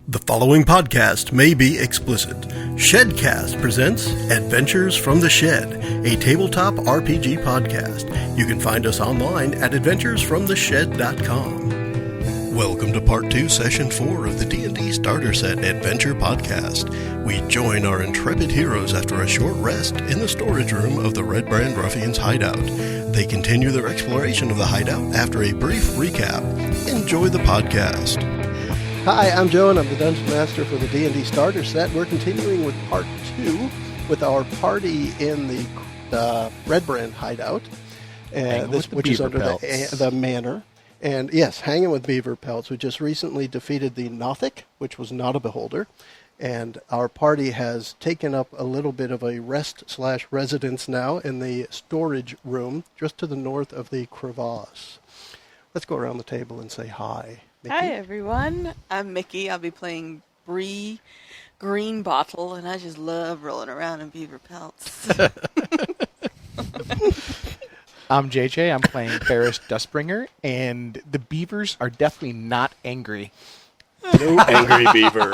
The following podcast may be explicit. Shedcast presents Adventures from the Shed, a tabletop RPG podcast. You can find us online at adventuresfromtheshed.com. Welcome to Part 2, Session 4 of the D&D Starter Set Adventure Podcast. We join our intrepid heroes after a short rest in the storage room of the Red Brand Ruffians' hideout. They continue their exploration of the hideout after a brief recap. Enjoy the podcast. Hi, I'm Joe, and I'm the Dungeon Master for the D&D Starter Set. We're continuing with Part 2 with our party in the Red Brand hideout, which is under the manor. And yes, hanging with beaver pelts. We just recently defeated the Nothic, which was not a beholder, and our party has taken up a little bit of a rest/residence now in the storage room just to the north of the crevasse. Let's go around the table and say hi. Mickey? Hi, everyone. I'm Mickey. I'll be playing Bree Greenbottle, and I just love rolling around in beaver pelts. I'm JJ. I'm playing Ferris Dustbringer, and the beavers are definitely not angry. No angry beaver.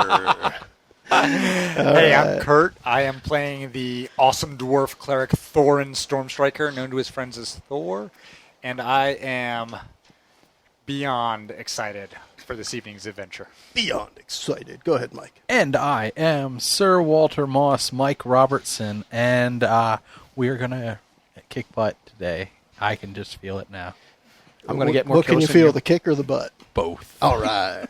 Hey, I'm Kurt. I am playing the awesome dwarf cleric Thorin Stormstriker, known to his friends as Thor, and I am beyond excited for this evening's adventure. Beyond excited. Go ahead, Mike. And I am Sir Walter Moss, Mike Robertson, and we're going to kick butt today. I can just feel it now. I'm going to get more What kills can you than feel, the kick or the butt? Both. All right.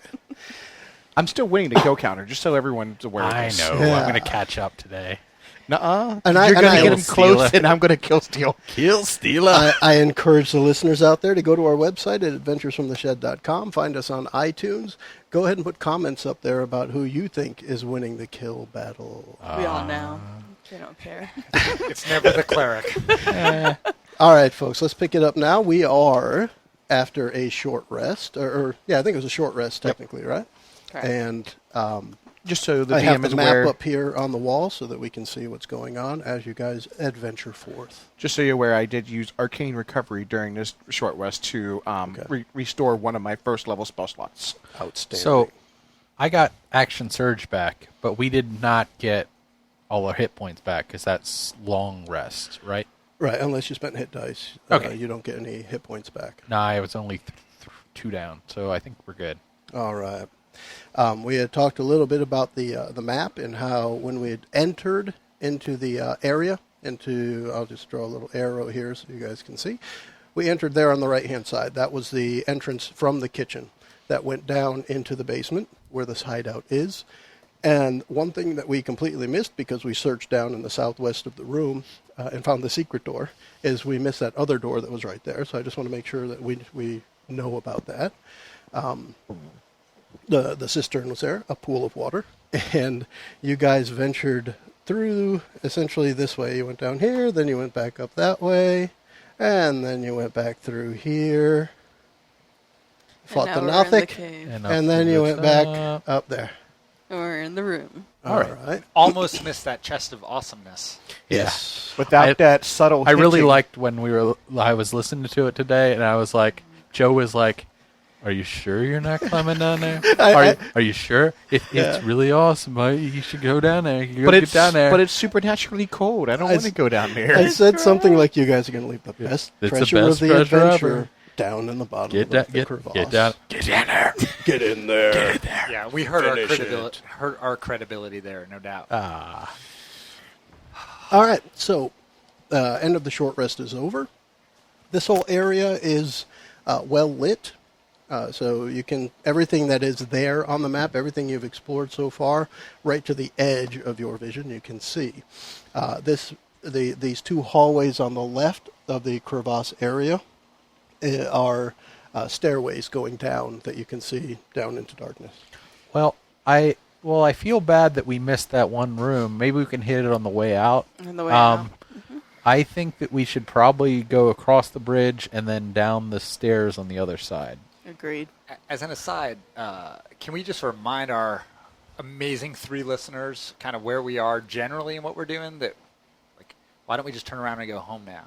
I'm still winning the kill counter, just so everyone's aware of I this. know. Yeah. I'm going to catch up today. Nuh-uh. And You're going to get him Steal close, it. and I'm going to kill steal. Kill Steela. I encourage the listeners out there to go to our website at adventuresfromtheshed.com, find us on iTunes. Go ahead and put comments up there about who you think is winning the kill battle. We all know. They don't care. It's never the cleric. All right, folks, let's pick it up now. We are after a short rest, I think it was a short rest technically, right? Correct. And Just so the I have DM the is map aware. up here on the wall so that we can see what's going on as you guys adventure forth. Just so you're aware, I did use Arcane Recovery during this short rest to restore one of my first level spell slots. Outstanding. So, I got Action Surge back, but we did not get all our hit points back because that's long rest, right? Right, unless you spent hit dice, Okay. you don't get any hit points back. No, I was only 2 down, so I think we're good. All right. We had talked a little bit about the map and how when we had entered into the area, I'll just draw a little arrow here so you guys can see. We entered there on the right-hand side. That was the entrance from the kitchen that went down into the basement where this hideout is. And one thing that we completely missed because we searched down in the southwest of the room and found the secret door is we missed that other door that was right there. So I just want to make sure that we know about that. The cistern was there, a pool of water, and you guys ventured through essentially this way. You went down here, then you went back up that way, and then you went back through here, fought the now we're in the Nothic, cave. up and then to you the went back top. up there. We're in the room. All right. Almost missed that chest of awesomeness. Yes. Without that subtle I really hinting. liked when I was listening to it today, and I was like, Joe was like, "Are you sure you're not climbing down there? Are you sure? It's really awesome. You should go down there. You But get it's down there. but it's supernaturally cold. I don't want to go down there. I said something like you guys are going to leave the best It's the treasure best of the treasure adventure ever. down in the bottom get of down, the crevasse. get down there. Get in there. Yeah, we hurt our Finish credibility. Hurt our credibility there, no doubt. All right, so end of the short rest is over. This whole area is well lit, so you can everything that is there on the map, everything you've explored so far, right to the edge of your vision, you can see. These two hallways on the left of the crevasse area are stairways going down that you can see down into darkness. Well, I feel bad that we missed that one room. Maybe we can hit it on the way out. On the way out. I think that we should probably go across the bridge and then down the stairs on the other side. Agreed. As an aside, can we just remind our amazing 3 listeners kind of where we are generally and what we're doing? That, like, why don't we just turn around and go home now?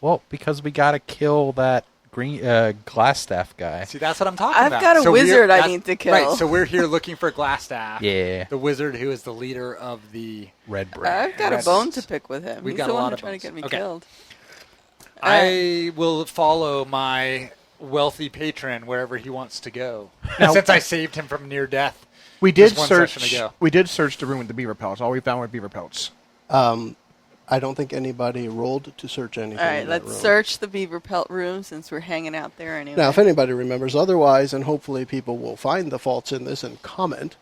Well, because we got to kill that green glass staff guy. See, that's what I'm talking I've about. got a wizard I that's- need to kill. Right, so we're here looking for Glassstaff. Yeah. The wizard who is the leader of the... Red Brand. I've got a Yes. bone to pick with him. We've He's got the a one lot who's of trying to bones. get me Okay. killed. I will follow my wealthy patron wherever he wants to go. Since I saved him from near death. We did just one search. session ago. We did search the room with the beaver pelts. All we found were beaver pelts. I don't think anybody rolled to search anything. All right, in that let's room. search the beaver pelt room since we're hanging out there anyway. Now, if anybody remembers otherwise, and hopefully people will find the faults in this and comment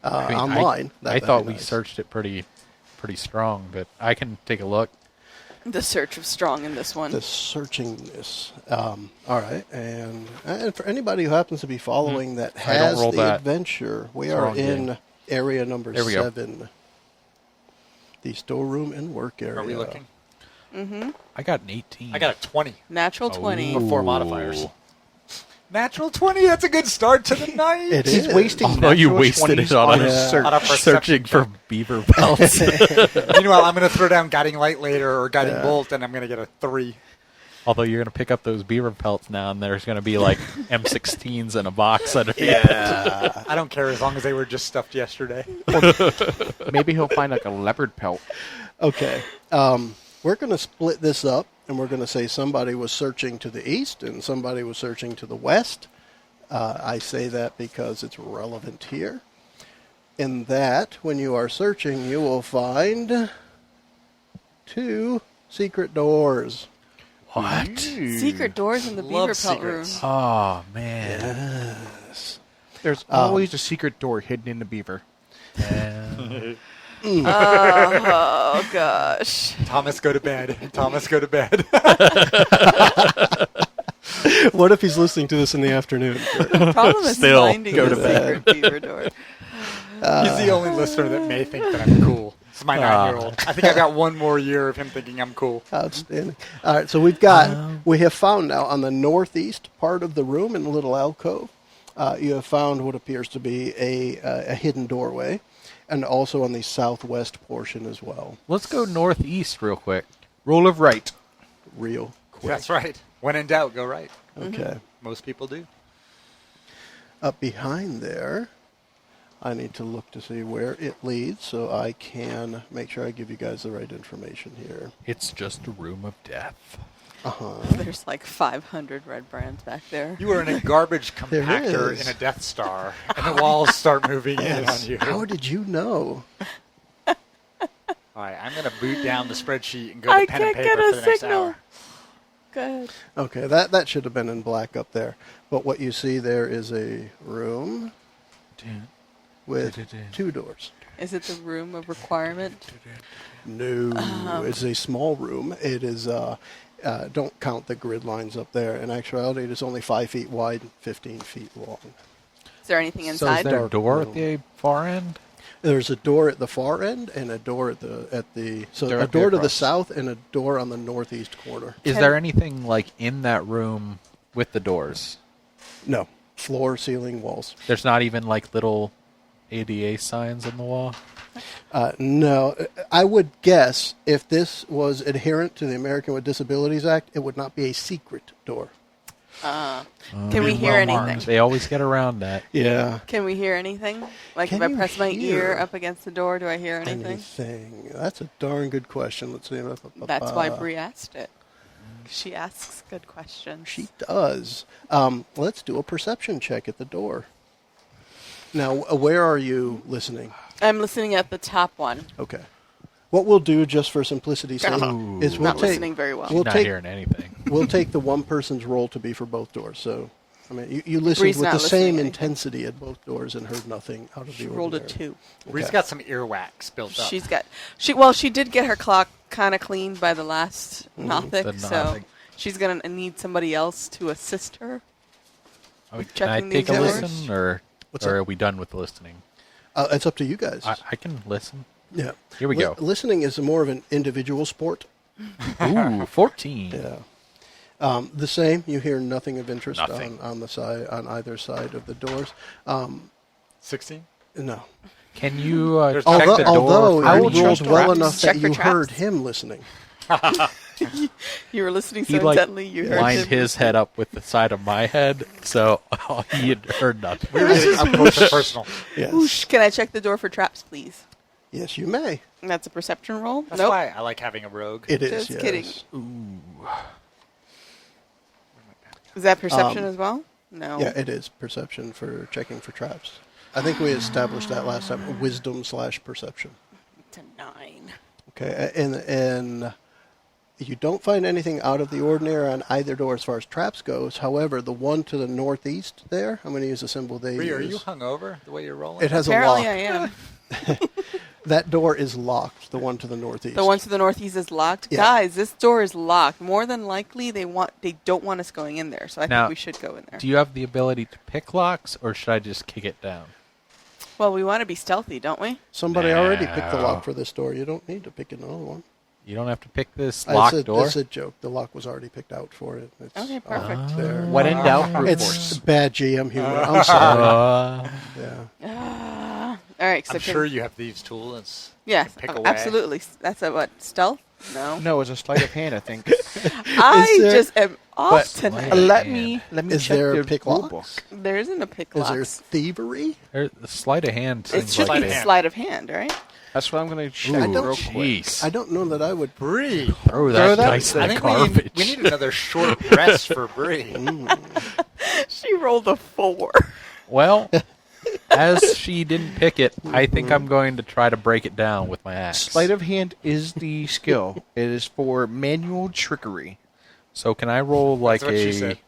I mean, online. I thought we searched it pretty strong, but I can take a look. The search of strong in this one. the searchingness. All right, and for anybody who happens to be following that I don't has roll the that. adventure, we It's are wrong in game. area number There we go. 7, the storeroom and work area. Are we looking? I got an 18. I got a 20 Natural 20. before modifiers. Natural 20, that's a good start to the night. It He's is. wasting. Although you natural wasted 20s it on his a- search. On a perception searching for beaver pelts. Meanwhile, I'm going to throw down Guiding Light later or Guiding Bolt, and I'm going to get a 3. Although you're going to pick up those beaver pelts now, and there's going to be like M16s in a box underneath. Yeah. I don't care as long as they were just stuffed yesterday. Maybe he'll find like a leopard pelt. Okay. We're going to split this up, and we're going to say somebody was searching to the east and somebody was searching to the west. I say that because it's relevant here. In that, when you are searching, you will find 2 secret doors. What? Secret doors in the beaver Love pelt room. secrets. Oh, man. There's always a secret door hidden in the beaver. Oh, gosh. Thomas, go to bed. Thomas, go to bed. What if he's listening to this in the afternoon? The problem is Still, finding go the to secret beaver door. He's the only listener that may think that I'm cool. It's my 9-year-old. I think I got one more year of him thinking I'm cool. Outstanding. All right, so we have found now on the northeast part of the room in a little alcove, you have found what appears to be a hidden doorway, and also on the southwest portion as well. Let's go northeast real quick. Rule of right. Real quick. That's right. When in doubt, go right. Okay. Most people do. Up behind there, I need to look to see where it leads so I can make sure I give you guys the right information here. It's just a room of death. There's like 500 red brands back there. You are in a garbage There compactor is. in a Death Star, and the walls start moving in on you. How did you know? All right, I'm going to boot down the spreadsheet and go I to pen and can't get paper a for the next signal. hour. Go ahead. Okay, that should have been in black up there. But what you see there is a room with 2 doors. Is it the room of requirement? No, it's a small room. It is, don't count the grid lines up there. In actuality, it is only 5 feet wide and 15 feet long. Is there anything So is inside? there a Dark door room. at the far end? There's a door at the far end and a door at the so a Directly door to the across. south and a door on the northeast corner. Is Can- there anything like in that room with the doors? No, floor, ceiling, walls. There's not even like little ADA signs on the wall? No, I would guess if this was adherent to the American with Disabilities Act, it would not be a secret door. Can we hear anything? They always get around that. Yeah. Can we hear anything? Like Can if I you press my hear ear up against the door, do I hear anything? Anything? That's a darn good question. Let's see. That's why Bree asked it. She asks good questions. She does. Let's do a perception check at the door. Now, where are you listening? I'm listening at the top one. Okay. What we'll do, just for simplicity's sake, Ooh. is we'll Not take listening very well. we'll Not take hearing anything. we'll take the one person's roll to be for both doors. So, I mean, you listened Bree's with not the listening same anything. intensity at both doors and heard nothing out of She the rolled a ordinary. 2. Bree's Okay. got some earwax built up. She's got she did get her clock kind of cleaned by the last Nothic, The so Nothic. she's gonna need somebody else to assist her. Can I checking take a these doors? listen, or What's or that? are we done with the listening? It's up to you guys. I can listen. Yeah. Here we go. Listening is more of an individual sport. Ooh, 14. Yeah. The same. You hear nothing of interest Nothing. on the side on either side of the doors. 16? No. Can you There's- check Although, the door? although for you any rolled traps? well enough Check that for you heard traps. him listening. You You were listening he so intently, you heard lined him. his head up with the side of my head, so he had heard nothing. We're getting up close and personal. Yes. Whoosh. Can I check the door for traps, please? Yes, you may. And that's a perception roll? That's nope. why I like having a rogue. It is. Just yes. kidding. Is that perception as well? No. Yeah, it is perception for checking for traps. I think we established that last time. Wisdom/perception. It's a 9. Okay, and you don't find anything out of the ordinary on either door as far as traps goes. However, the one to the northeast there, I'm going to use a symbol they Bree, use. are you hungover the way you're rolling? It has Apparently a I lock. am. That door is locked, the one to the northeast. The one to the northeast is locked. Yeah. Guys, this door is locked. More than likely, they don't want us going in there. So I Now, think we should go in there. Do you have the ability to pick locks, or should I just kick it down? Well, we want to be stealthy, don't we? Somebody already picked the No. lock for this door. You don't need to pick another one. You don't have to pick this locked door? That's a joke. The lock was already picked out for it. It's Okay, perfect. there. When in doubt, brute It's force. bad GM humor. I'm sorry. Yeah. All right. So I'm sure you have thieves' tools. Yes, pick away. absolutely. That's a what? Stealth? No. No, it's a sleight of hand, I think. I Is there- just am off But tonight. let me Is check there the pick rule locks? book. There isn't a pick Is lock. there thievery? The sleight of hand It seems should like be Sleight of hand. sleight of hand, right? That's what I'm going to check I don't- real quick. Jeez. I don't know that I would. Bree. Throw that that- dice in I the think garbage. we need another short rest for Bree. She rolled a 4. Well, as she didn't pick it, I think I'm going to try to break it down with my axe. Sleight of hand is the skill. It is for manual trickery. So can I roll like That's what she said.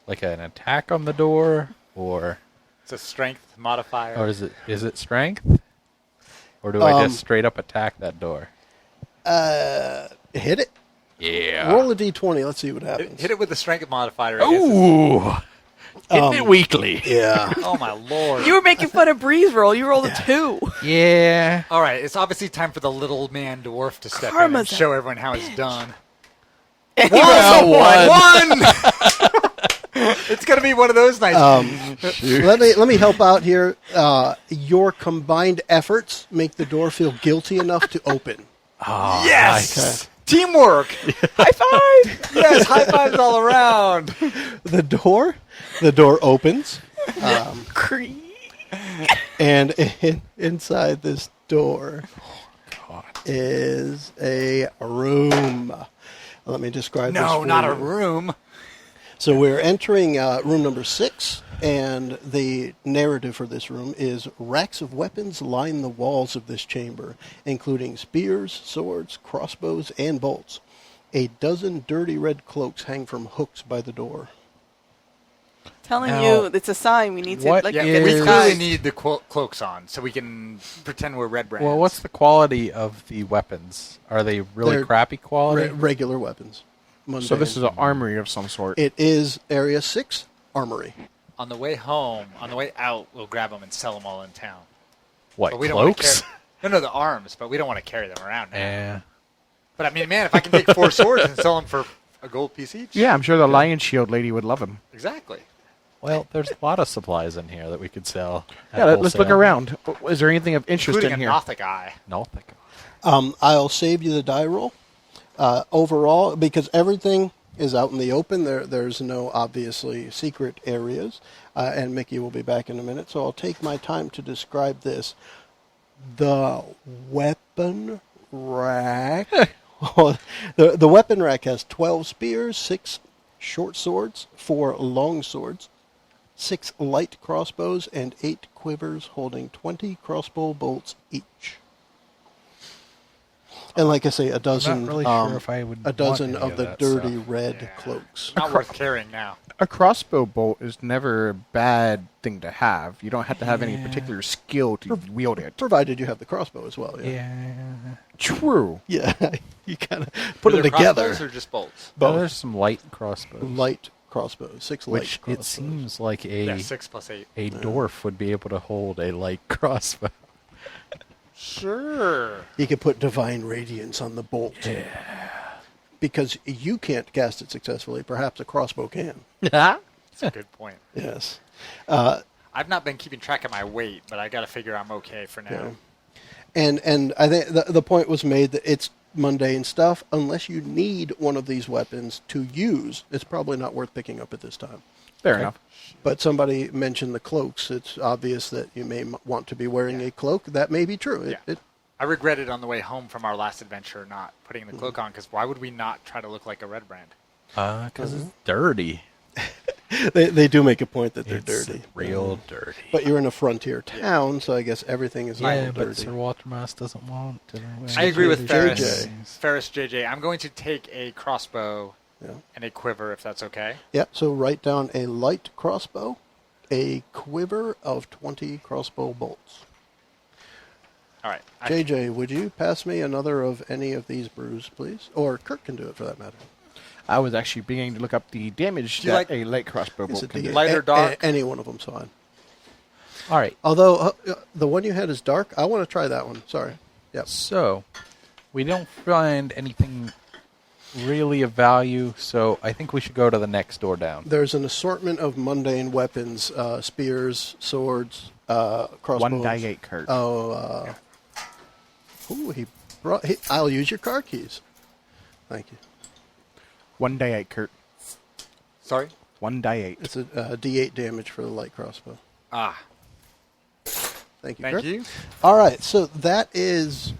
like an attack on the door, or It's a strength modifier. is it strength, or do I just straight up attack that door? Hit it. Yeah. Roll a d20. Let's see what happens. Hit it with the strength modifier. I guess. Ooh. Hitting it weakly. Yeah. Oh my lord. You were making fun of Bree's roll. You rolled a 2. Yeah. All right, it's obviously time for the little man dwarf to step in Karma's and show everyone how it's done. Well, One. It's gonna be one of those nights. Let me help out here. Your combined efforts make the door feel guilty enough to open. Yes. Teamwork. High five! Yes. High fives all around. The door opens, and inside this door is a room. Let me describe this No, for not you. a room. So we're entering room number 6, and the narrative for this room is racks of weapons line the walls of this chamber, including spears, swords, crossbows, and bolts. A dozen dirty red cloaks hang from hooks by the door. Telling Now, you, it's a sign. We need to what like Yeah, get we this clearly guy. need the cloaks on so we can pretend we're red brands. Well, what's the quality of the weapons? Are they really They're crappy quality? Regular weapons. Mundane. So this is an armory of some sort. It is Area 6 Armory. on the way home, on the way out, we'll grab them and sell them all in town. What, But we don't want to cloaks? carry. No, the arms, but we don't want to carry them around now. Yeah. But I mean, man, if I can take 4 swords and sell them for a gold piece each. Yeah, I'm sure the Lion Shield lady would love him. Exactly. Well, there's a lot of supplies in here that we could sell. at Yeah, let's look wholesale. around. Is there anything of interest Including in a here? Nothic eye. No, thank I'll save you the die roll. Overall, because everything is out in the open, there's no obviously secret areas, and Mickey will be back in a minute, so I'll take my time to describe this. The weapon rack. the weapon rack has 12 spears, 6 short swords, 4 long swords, 6 light crossbows, and 8 quivers holding 20 crossbow bolts each. And like I say, a dozen, really sure if I would a dozen want any of of the that dirty stuff. red cloaks. Not worth carrying now. A crossbow bolt is never a bad thing to have. You don't have to have any particular skill to wield it. Provided you have the crossbow as well. Yeah, Yeah. True. yeah. You kind of put Were them there together. crossbows or just bolts? Well, there's some light crossbows. Light crossbows, 6 light Which crossbows. it seems like Yeah, 6 plus 8. a dwarf would be able to hold a light crossbow. Sure. You could put divine radiance on the bolt. Yeah. Because you can't cast it successfully. Perhaps a crossbow can. That's a good point. Yes. I've not been keeping track of my weight, but I got to figure I'm okay for now. Yeah. And I think the point was made that it's mundane stuff, unless you need one of these weapons to use, it's probably not worth picking up at this time. Fair enough. But somebody mentioned the cloaks. It's obvious that you may want to be wearing a cloak. That may be true. I regretted on the way home from our last adventure not putting the cloak on, because why would we not try to look like a Red Brand? Because it's dirty. They do make a point that they're It's dirty. real dirty. But you're in a frontier town, so I guess everything is a Yeah, little but dirty. Sir Watermouse doesn't want to. I agree with JJ. Ferris. Ferris JJ. I'm going to take a crossbow Yeah. and a quiver, if that's okay. Yeah, so write down a light crossbow, a quiver of 20 crossbow bolts. All right. JJ, would you pass me another of any of these brews, please? Or Kurt can do it for that matter. I was actually beginning to look up the damage Do you that like- a light crossbow It's bolt a can D8. do. Light or dark? Any one of them's fine. All right. Although the one you had is dark, I want to try that one. Sorry. Yep. So, we don't find anything really of value, so I think we should go to the next door down. There's an assortment of mundane weapons, spears, swords, crossbows. 1d8, Kurt. I'll use your car keys. Thank you. 1d8, Kurt. Sorry? 1d8. It's a D8 damage for the light crossbow. Ah, Thank you, thank Kurt. you. All right, so that was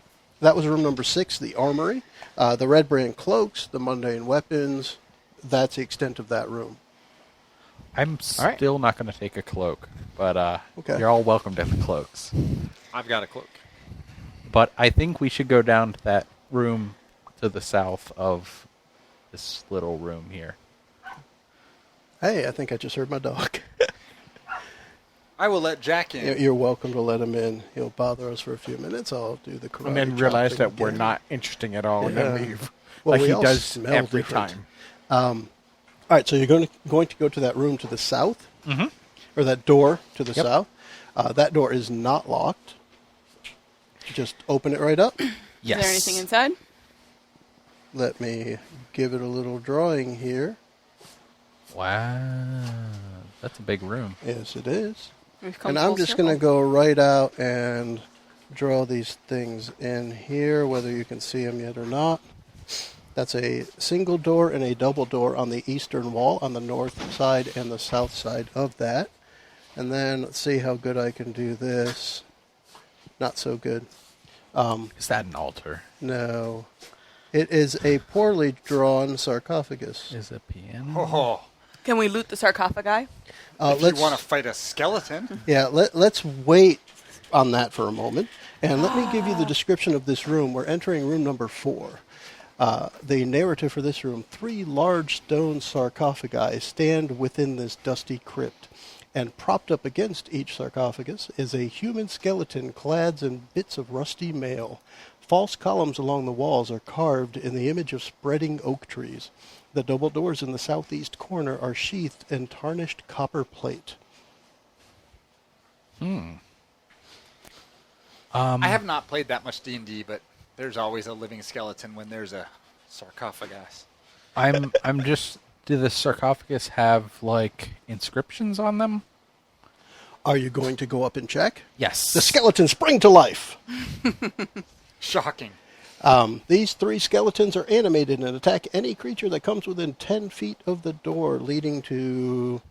room number 6, the armory. The Red Brand cloaks, the mundane weapons. That's the extent of that room. I'm All right. still not going to take a cloak, but Okay. you're all welcome to the cloaks. I've got a cloak. But I think we should go down to that room to the south of this little room here. Hey, I think I just heard my dog. I will let Jack in. You're welcome to let him in. He'll bother us for a few minutes. I'll do the karate And then chop realize thing that we're again. not interesting at all and Yeah. then leave. Well, like we he all does smell every different. time. All right, so you're going to go to that room to the south, or that door to the Yep. south. That door is not locked. Just open it right up. Yes. Is there anything inside? Let me give it a little drawing here. Wow. That's a big room. Yes, it is. We've come And I'm full just circle. going to go right out and draw these things in here, whether you can see them yet or not. That's a single door and a double door on the eastern wall, on the north side and the south side of that. And then let's see how good I can do this. Not so good. Is that an altar? No. It is a poorly drawn sarcophagus. Is it piano? Oh, Can we loot the sarcophagi? if you want to fight a skeleton. Yeah, let's wait on that for a moment. And let me give you the description of this room. We're entering room number 4. The narrative for this room: 3 large stone sarcophagi stand within this dusty crypt, and propped up against each sarcophagus is a human skeleton clad in bits of rusty mail. False columns along the walls are carved in the image of spreading oak trees. The double doors in the southeast corner are sheathed in tarnished copper plate. I have not played that much D&D, but there's always a living skeleton when there's a sarcophagus. I'm just. Do the sarcophagus have like inscriptions on them? Are you going to go up and check? Yes. The skeletons spring to life. Shocking. These 3 skeletons are animated and attack any creature that comes within 10 feet of the door leading to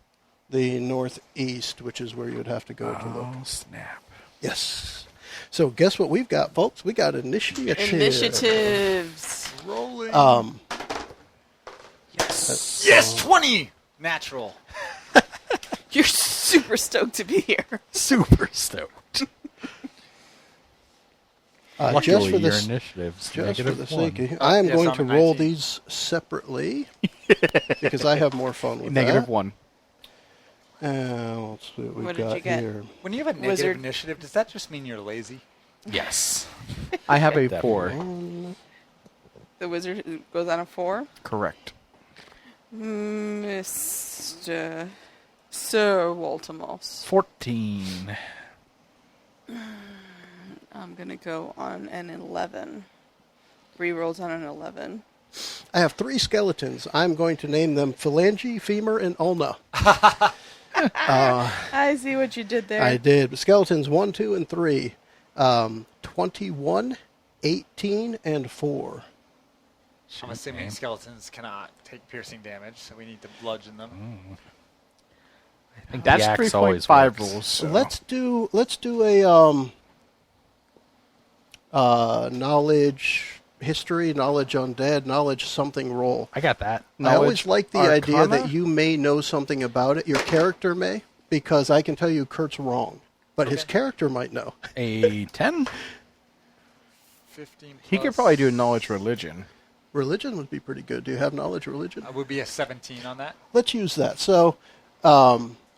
the northeast, which is where you would have to go to look. Oh snap! Yes. So guess what we've got, folks? We got initiative. Initiatives. Rolling. Yes. Yes, 20! Natural. You're super stoked to be here. Super stoked. Luckily, Just for your this, initiatives. just for the -1. sake of, I am Yes, going I'm to a roll 19. these separately because I have more fun with Negative that. 1. Let's see what we've What did got you get? here. When you have a negative Wizard. initiative, does that just mean you're lazy? Yes. I have a Definitely. 4. The wizard goes on a 4. Correct. Mr. Sir Waltimoss. 14. I'm going to go on an 11. Rerolls on an 11. I have 3 skeletons. I'm going to name them Phalange, Femur, and Ulna. I see what you did there. I did. Skeletons 1, 2, and 3. 21, 18, and 4. I'm assuming skeletons cannot take piercing damage, so we need to bludgeon them. I think That's the axe 3.5 always works. rules. So. Let's do a knowledge history, knowledge undead, knowledge something roll. I got that. I always Knowledge like the idea Arcana? that you may know something about it. Your character may, because I can tell you Kurt's wrong, but his character might know. A 10? 15 plus. He could probably do knowledge religion. Religion would be pretty good. Do you have knowledge religion? Would be a 17 on that. Let's use that. So,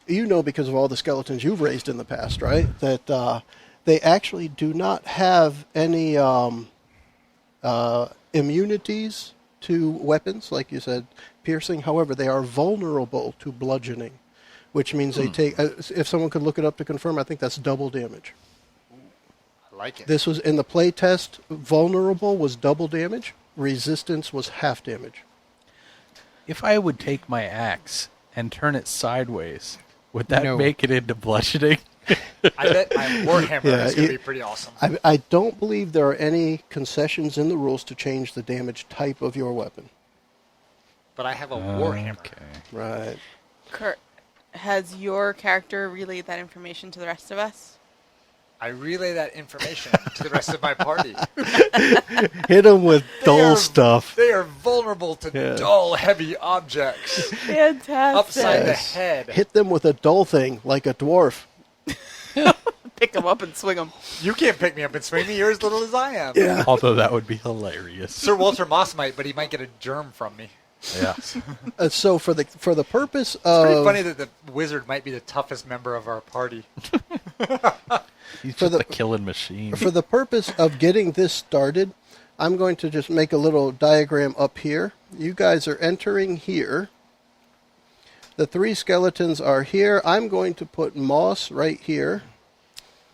you know, because of all the skeletons you've raised in the past, right, that they actually do not have any immunities to weapons, like you said, piercing. However, they are vulnerable to bludgeoning, which means they take, if someone could look it up to confirm, I think that's double damage. I like it. This was in the play test, vulnerable was double damage, resistance was half damage. If I would take my axe and turn it sideways, would that No. make it into bludgeoning? I bet my Warhammer Yeah, is going to it- be pretty awesome. I don't believe there are any concessions in the rules to change the damage type of your weapon. But I have a Warhammer. Okay. Right. Kurt, has your character relayed that information to the rest of us? I relay that information to the rest of my party. Hit them with dull are- stuff. They are vulnerable to Yeah. dull, heavy objects Fantastic. upside the Yes. head. Hit them with a dull thing like a dwarf. Pick them up and swing them. You can't pick me up and swing me. You're as little as I am. Yeah. Although that would be hilarious. Sir Walter Moss might, but he might get a germ from me. Yeah. So for the purpose It's pretty of funny that the wizard might be the toughest member of our party. He's For just the- a killing machine. for the purpose of getting this started, I'm going to just make a little diagram up here. You guys are entering here. The 3 skeletons are here. I'm going to put Moss right here.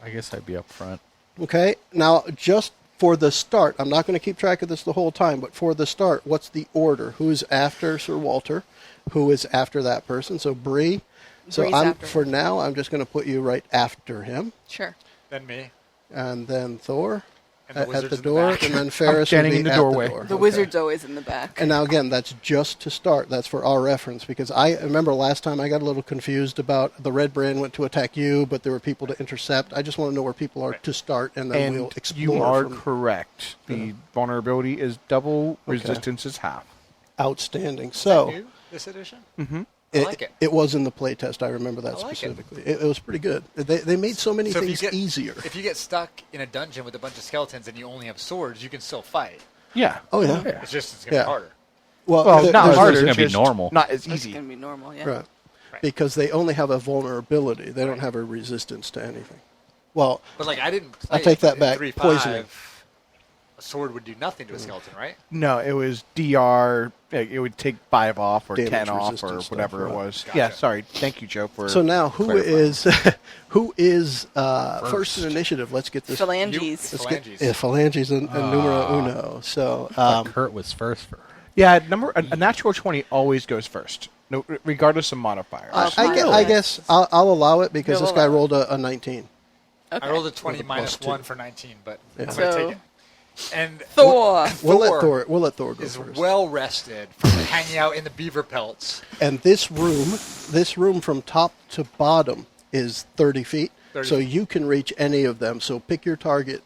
I guess I'd be up front. Okay, now just for the start, I'm not going to keep track of this the whole time, but for the start, what's the order? Who's after Sir Walter? Who is after that person? So Bree. So Bree's I'm after for him. now, I'm just going to put you right after him, Sure. Then me. and then Thor And the at wizard's the in the door, back. and then Ferris will standing be in the at doorway. The door. The Okay. wizard's always in the back. And now again, that's just to start. That's for our reference, because I remember last time I got a little confused about the Red Brand went to attack you, but there were people to intercept. I just want to know where people are to start, and then we'll And explore. you are from correct. The vulnerability is double, resistance is half. outstanding. Is that So new, this edition? it, I like it. it was in the playtest. I remember that I like it. specifically. It was pretty good. They made so many So if you things get- easier. If you get stuck in a dungeon with a bunch of skeletons and you only have swords, you can still fight. Yeah. Oh yeah. It's just it's going to Yeah. be harder. Well, Well, not there's- harder. it's gonna be just normal. Not as It's easy. going to be normal, yeah. Right. Right. Because they only have a vulnerability. They don't have a resistance to anything. Well, But like I didn't play take that in back. 3.5. Poisoning. A sword would do nothing to a skeleton, right? No, it was DR. It would take 5 off or Damage 10 off or resistance whatever stuff, it right. was. Gotcha. Yeah, sorry. Thank you, Joe, for so now who clarifying. is first in initiative? Let's get this. Phalanges. Let's get Phalanges. phalanges and numero uno. So Kurt was first for. Yeah, a natural 20 always goes first, no, regardless of modifiers. I guess I'll allow it because You'll this guy allow it. rolled a 19. Okay. I rolled a 20 With a minus +2. 1 for 19, but Yeah. I'm going to So- take it. And Thor. We'll let Thor go is first. well rested from hanging out in the beaver pelts. And this room from top to bottom is 30 feet. 30 So feet. you can reach any of them. So pick your target,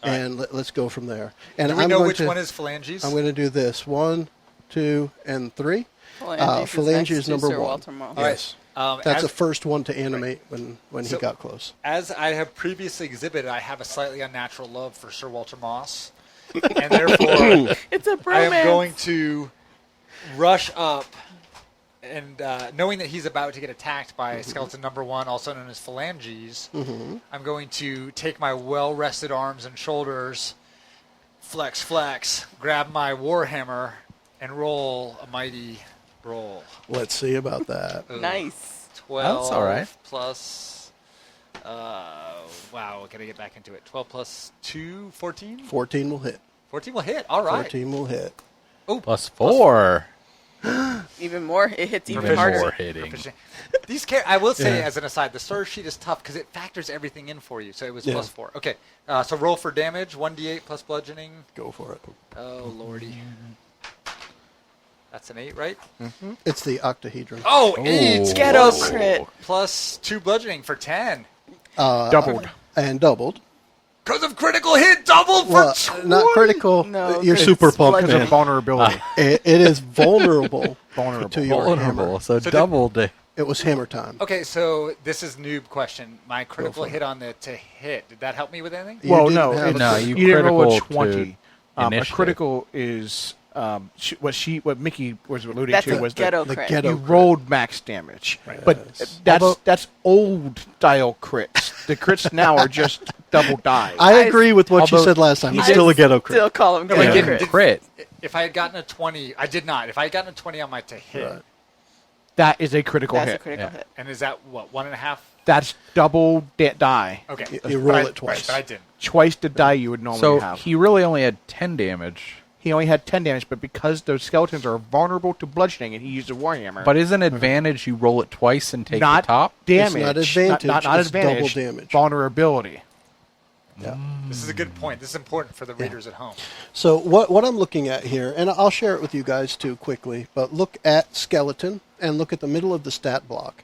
All right. and let's go from there. And Do we I'm know going which to, one is phalanges? I'm going to do this. 1, 2, and 3. Phalange is number Sir 1. Walter Moss. All right. Yes. That's as, the first one to animate when he So- got close. as I have previously exhibited, I have a slightly unnatural love for Sir Walter Moss. And therefore, It's a bromance. I am going to rush up, and knowing that he's about to get attacked by skeleton number 1, also known as phalanges, I'm going to take my well-rested arms and shoulders, flex, grab my warhammer, and roll a mighty roll. Let's see about that. Nice. 12 That's all right. plus, wow, gotta get back into it. 12 plus 2, 14? 14 will hit. 14 will hit, all right. 14 will hit. Plus 4. Even more. It hits even Even harder. more hitting. Proficient. These I will say, Yeah. as an aside, the story sheet is tough because it factors everything in for you. So it was Yeah. plus 4. Okay, so roll for damage, 1d8 plus bludgeoning. Go for it. Oh, lordy. That's an 8, right? It's the octahedron. Oh, 8! Ghetto crit. Plus 2 bludgeoning for 10. Doubled. And doubled. Because of critical hit, doubled for Well, 20! not critical. No, You're 'cause super it's pumped, Because of man. vulnerability. It is vulnerable, Vulnerable. to your Vulnerable. hammer. So doubled. It was hammer time. Okay, so this is noob question. My critical hit on the to hit, did that help me with anything? You Well, didn't no, have a No, critical. you didn't roll a critical to 20. A initiative. critical is what Mickey was alluding That's to a was ghetto the crit. ghetto you crit. rolled max damage, but Yes. that's old style crits. The crits now are just double die. I agree with what you although said last time. It's I still a ghetto crit. Still call him I ghetto didn't- crit. did- Crit. If I had gotten a 20, I did not. If I had gotten a 20 on my to hit, Right. That is a critical That's a hit. critical Yeah. hit. and is that, what, 1.5? That's double die. Okay. You roll But it twice. Right, but I didn't. Twice the die you would normally So have. he really only had 10 damage. He only had 10 damage, but because those skeletons are vulnerable to bludgeoning, and he used a warhammer. But isn't advantage you roll it twice and take not the top? damage. It's not advantage, Not it's advantage. double damage. Vulnerability. Yeah. This is a good point. This is important for the readers at home. So what I'm looking at here, and I'll share it with you guys too quickly, but look at skeleton and look at the middle of the stat block.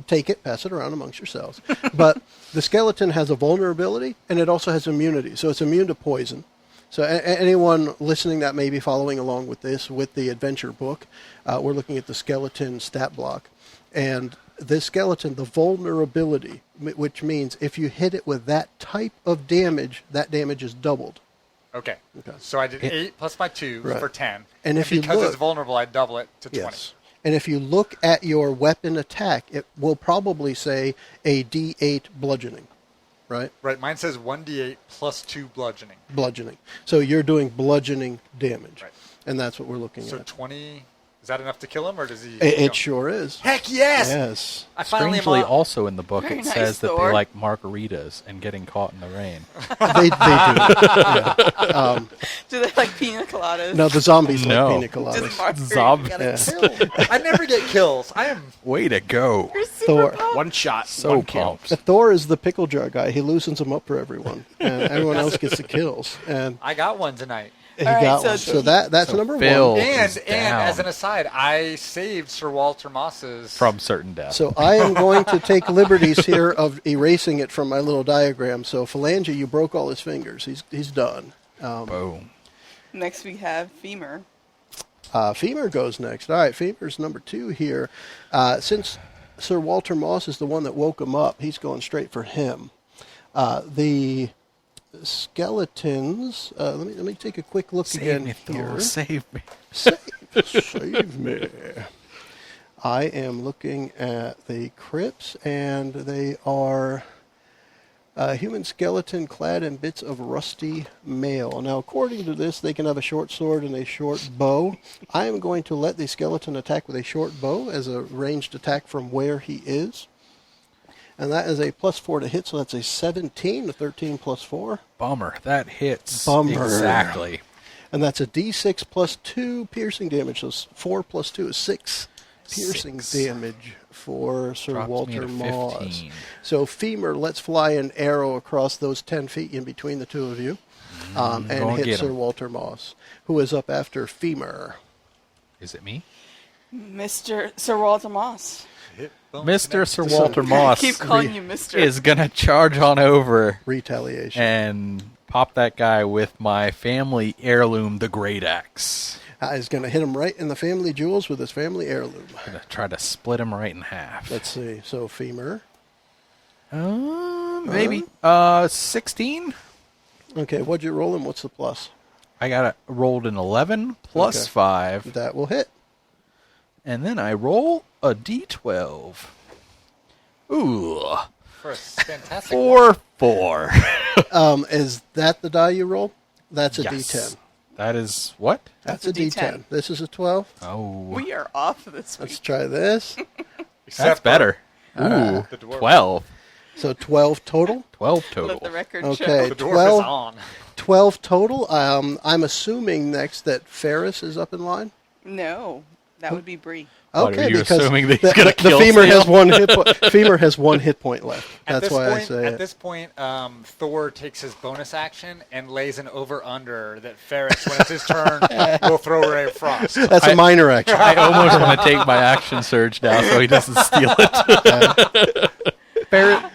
Take it, pass it around amongst yourselves. But the skeleton has a vulnerability, and it also has immunity. So it's immune to poison. So anyone listening that may be following along with this, with the adventure book, we're looking at the skeleton stat block. And this skeleton, the vulnerability, which means if you hit it with that type of damage, that damage is doubled. Okay. Okay. So I did 8 plus my 2 Right. for 10. And if you because look- it's vulnerable, I double it to 20. Yes. And if you look at your weapon attack, it will probably say a D8 bludgeoning, right? Right. Mine says 1d8 plus 2 bludgeoning. Bludgeoning. So you're doing bludgeoning damage. Right. And that's what we're looking So at. 20, is that enough to kill him, or does he? It sure is. Heck yes! Yes. I finally am Strangely, on- also in the book, Very it nice, says that Thor. they like margaritas and getting caught in the rain. They do. Yeah. Do they like pina coladas? No, the zombies No. like pina Just coladas. margarita. Zombie. Yeah. I never get kills. I am. Way to go. You're super Thor. pumped. One shot, So one kill. pumped. Thor is the pickle jar guy. He loosens them up for everyone. And everyone else gets the kills. And I got one tonight. he All right, got so one. So that's So number Phil- one. And is as down. an aside, I saved Sir Walter Moss's From certain death. So I am going to take liberties here of erasing it from my little diagram. So Phalange, you broke all his fingers. He's done. Boom. Next we have femur. Femur goes next. All right, Femur's number 2 here. Since Sir Walter Moss is the one that woke him up, he's going straight for him. The skeletons. Let me take a quick look Save again me, Thor. here. Save me. Save me. I am looking at the crypts, and they are human skeleton clad in bits of rusty mail. Now, according to this, they can have a short sword and a short bow. I am going to let the skeleton attack with a short bow as a ranged attack from where he is. And that is a +4 to hit, so that's a 17, a 13 plus 4. Bummer. That hits. Bummer. Exactly. And that's a d6 plus 2 piercing damage. So 4 plus 2 is 6 piercing 6. damage for Sir Drops me Walter to Moss. 15. So Femur lets fly an arrow across those 10 feet in between the two of you Go and and hit get Sir him. Walter Moss, who is up after Femur. Is it me? Mr. Sir Walter Moss. hit. Boom. Mr. Sir So- Walter I Moss keep calling you Mr. is going to charge on over Retaliation. and pop that guy with my family heirloom, the Great Axe. He's going to hit him right in the family jewels with his family heirloom. Going to try to split him right in half. Let's see. So Femur. Maybe 16. Okay, what'd you roll him? What's the plus? I got rolled an 11 plus Okay. 5, That will hit. and then I roll a d12. Ooh, For a fantastic 4. Is that the die you roll? That's a Yes. D10. That is what? That's That's a a D10. D10. This is a 12. Oh, We are off this Let's week. try this. that's better. Ooh, the dwarf. 12. So 12 total. 12 Let total. the record Okay. The dwarf 12. is on. 12 total. I'm assuming next that Ferris is up in line. show. No. That would be Bree. What, Okay, are you because assuming that he's gonna the kill femur has Steel? one hit point. Femur has one hit point left. At That's this why point, I say at it. this point, Thor takes his bonus action and lays an over/under that Ferris, when it's his turn, will throw Ray of Frost. That's a minor action. I almost want to take my action surge now so he doesn't steal it.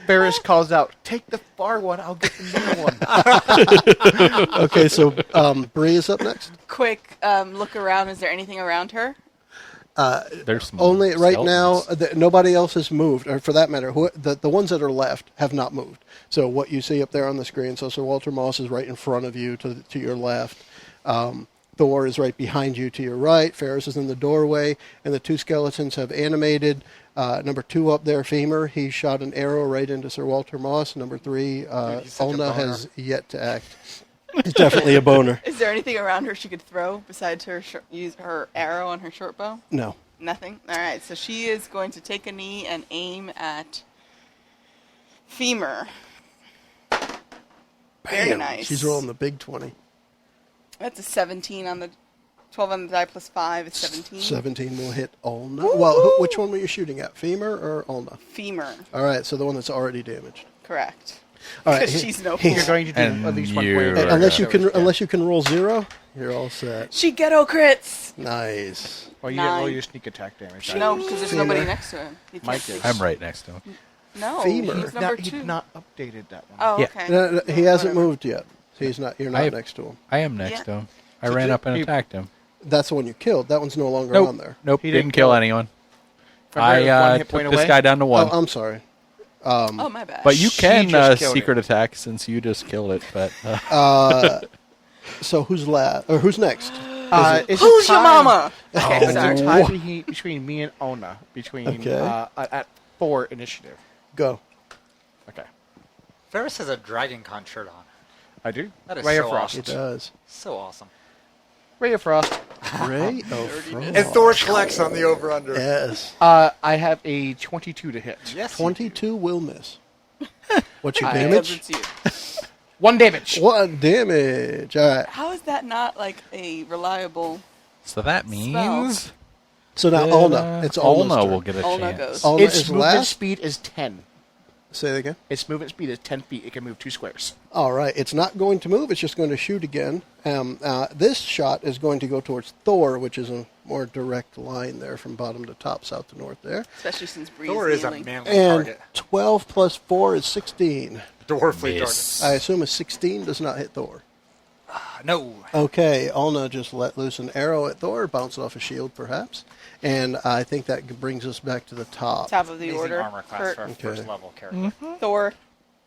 Ferris calls out, "Take the far one. I'll get the near one." Okay, so Bree is up next. Quick look around. Is there anything around her? There's some Only right now, skeletons. nobody else has moved, or for that matter, the ones that are left have not moved. So what you see up there on the screen, so Sir Walter Moss is right in front of you to your left. Thor is right behind you to your right. Ferris is in the doorway, and the two skeletons have animated. Number 2 up there, Femur, he shot an arrow right into Sir Walter Moss. Number 3, he's such a Olna boner. has yet to act. He's definitely a boner. Is there anything around her she could throw besides her use her arrow on her short bow? No. Nothing? All right, so she is going to take a knee and aim at Femur. Very Bam. nice. She's rolling the big 20. That's a 17 on the 12 on the die plus 5 is 17. 17 will hit Olna. Well, which one were you shooting at, Femur or Olna? Femur, All right, so the one that's already damaged. correct. All right, Because she's no fool. You're going to do And at least 1 you point. are unless you gonna- can, unless you can roll 0, you're all set. She ghetto crits. Nice. Well, you didn't roll 9. your sneak attack damage. No, because there's Femur. nobody next to him. He can't Mike see. is. I'm right next to him. No, Femur. he's number He's 2. not updated that one. Oh, Yeah. okay. No, he hasn't Whatever. moved yet. So he's not. You're I not have- next to him. I am next Yeah. to him. I So ran ju- up and he- attacked him. That's the one you killed. That one's no longer Nope. on there. Nope. He Didn't didn't kill kill- anyone. Remember, one I hit took point this away? guy down to 1. Oh, I'm sorry. Oh, my bad. But you can just killed secret it. attack since you just killed it. But So who's last? Or who's next? It's a Who's your tie- mama? Okay, Okay, it's sorry. a tie between me and Ona. Okay. At 4 initiative. Go. Okay. Ferris has a Dragon Con shirt on. I do. That is Ray so of Frost. It does. So awesome. Ray of Frost. Ray of Frost. And Thor collects on the over/under. Yes. I have a 22 to hit. Yes. 22 will miss. What's your Because damage? it's you. 1 damage. 1 damage. All right. How is that not like a reliable? so that means So now Olna. It's Olna's Olna turn. will get a Olna chance. goes. Olna Its is movement last. speed is 10. Say that again. Its movement speed is 10 feet. It can move 2 squares. All right. It's not going to move. It's just going to shoot again. This shot is going to go towards Thor, which is a more direct line there from bottom to top, south to north there. Especially since Bree Thor is is a kneeling. manly And target. 12 plus 4 is 16. Dwarfly Miss. I assume a 16 does not hit Thor. target. No. Okay, Olna just let loose an arrow at Thor, bounced off a shield perhaps, and I think that brings us back to the top. Top of the Amazing order. armor class Kurt. for a Okay. first level character. Thor.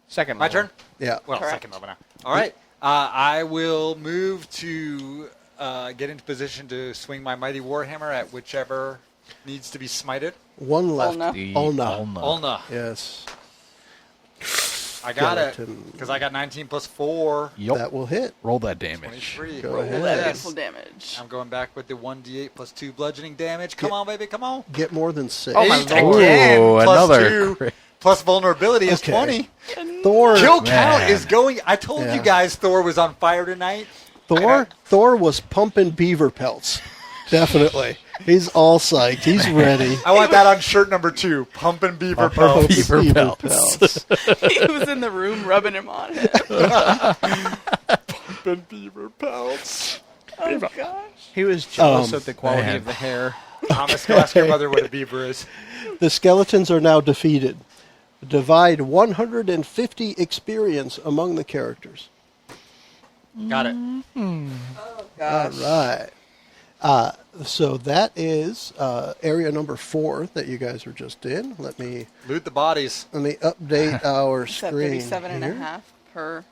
Second My level. turn? Yeah. Well, Correct. second level now. All right. I will move to get into position to swing my mighty warhammer at whichever needs to be smited. One left. Olna. The Olna. Olna. Yes, I got it. Skeleton. Because I got 19 plus 4. Yup. that will hit. Roll that damage. 23. Go Roll ahead. That this. beautiful damage. I'm going back with the 1d8 plus 2 bludgeoning damage. Come Get- on, baby. Come on. Get more than 6. Oh, my Ooh, Again, plus another 2. crit. Plus vulnerability is Okay. 20. Thor. Kill count Man. is going. I told Yeah. you guys Thor was on fire tonight. Thor was pumping beaver pelts. Definitely. He's all psyched. He's ready. I want that on shirt number 2. Pumping beaver pelts. Beaver pelts. He was in the room rubbing him on it. Pumping beaver pelts. Oh, gosh. He was jealous of the quality man. of the hair. Thomas, go ask your mother what a beaver is. The skeletons are now defeated. Divide 150 experience among the characters. Got it. All right. So that is area number 4 that you guys were just in. Let me Loot the bodies. update our It's at screen 37 and a here. half per.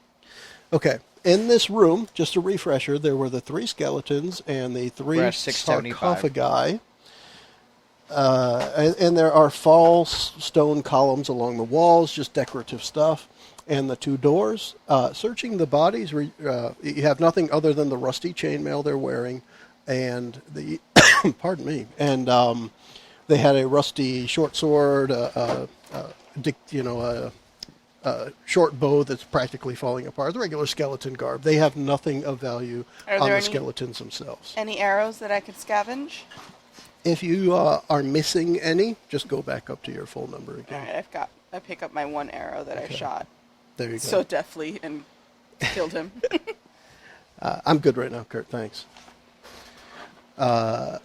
Okay. In this room, just a refresher, there were the 3 skeletons and the 3 We're at 675. sarcophagi. And there are false stone columns along the walls, just decorative stuff. And the 2 doors. Searching the bodies, you have nothing other than the rusty chainmail they're wearing, and the pardon me, and they had a rusty short sword, a short bow that's practically falling apart. The regular skeleton garb. They have nothing of value Are on there the any- skeletons themselves. Any arrows that I could scavenge? If you are missing any, just go back up to your full number All again. right, I pick up my one arrow that I shot There you go. so deftly and killed him. I'm good right now, Kurt. Thanks. Can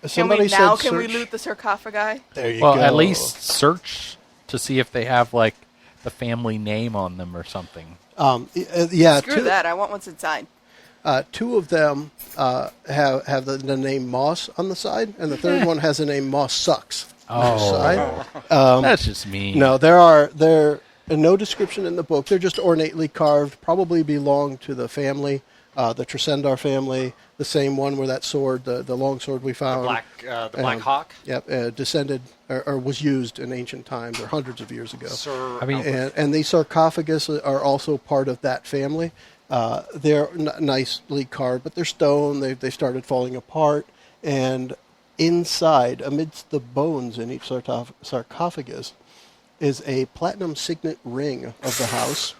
Somebody we said loot search. the sarcophagi? There you Well, go. at least search to see if they have like the family name on them or something. Yeah. Screw that. I want what's inside. Two of them have the name Moss on the side, and the third one has the name Moss Sucks on the side. That's just me. No, there no description in the book. They're just ornately carved. Probably belong to the family, the Tresendar family, the same one where that sword, the long sword we found. The Black Hawk. Yep, descended or was used in ancient times or hundreds of years ago. Sir, I mean, And these sarcophagus are also part of that family. They're nicely carved, but they're stone. They started falling apart. And inside, amidst the bones in each sarcophagus, is a platinum signet ring of the house.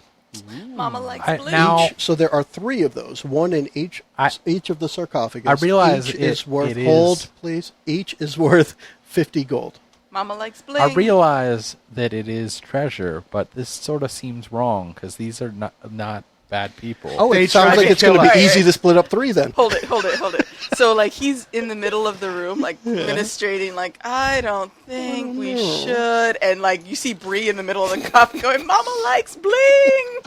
Mama likes blue. now- So there are 3 of those, one in each of the sarcophagus. I realize each it- is worth, it hold, is- please. Each is worth 50 gold. Mama likes bling. I realize that it is treasure, but this sort of seems wrong because these are not bad people. Oh, They it sounds tried like to it's going to kill be us. easy to split up 3 then. Hold it. So, like, he's in the middle of the room, like, administrating, like, I don't think we should. And, like, you see Bree in the middle of the coffin going, Mama likes bling!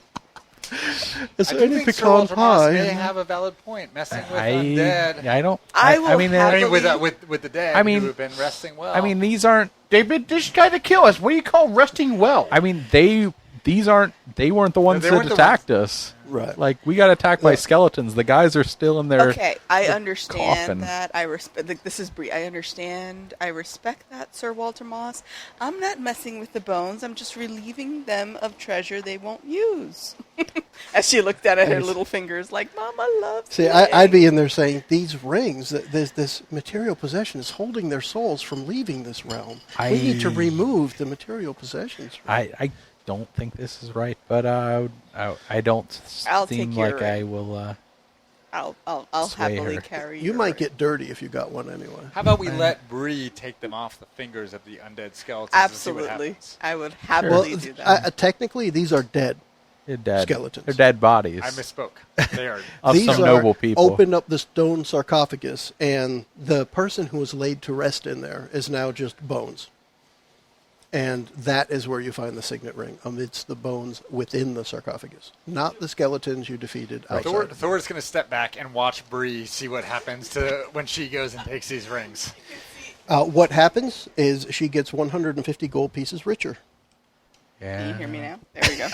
Is I there do any think Sir pecan Walter Moss may pie? have a valid point. Messing with undead. I don't. I will mean, have- I mean, believe- with the dead I mean- who have been resting well. I mean, these aren't. They've been just trying to kill us. What do you call resting well? I mean, these aren't. They weren't the ones they that weren't the attacked us. Right. Like we got attacked by Yeah. skeletons. The guys are still in their. Okay, I understand coffin. that. I respect. This is Bree. I understand. I respect that, Sir Walter Moss. I'm not messing with the bones. I'm just relieving them of treasure they won't use. As she looked down at her Nice. little fingers, like Mama loves. See, I'd be in there saying, these rings, this material possession is holding their souls from leaving this realm. We need to remove the material possessions. I don't think this is right, but I don't I'll seem take your like I will. I'll sway happily her. carry. You your might ring. get dirty if you got one anyway. how about we let Bree take them off the fingers of the undead skeletons? And see what Absolutely. happens? I would Well, happily do that. technically, these are dead. They're dead. Skeletons. They're dead bodies I misspoke. They are. of These some are noble people. opened up the stone sarcophagus, and the person who was laid to rest in there is now just bones. And that is where you find the signet ring, amidst the bones within the sarcophagus. Not the skeletons you defeated outside. Thor's going to step back and watch Bree see what happens to when she goes and takes these rings. What happens is she gets 150 gold pieces richer. Can you Yeah. hear me now? There we go.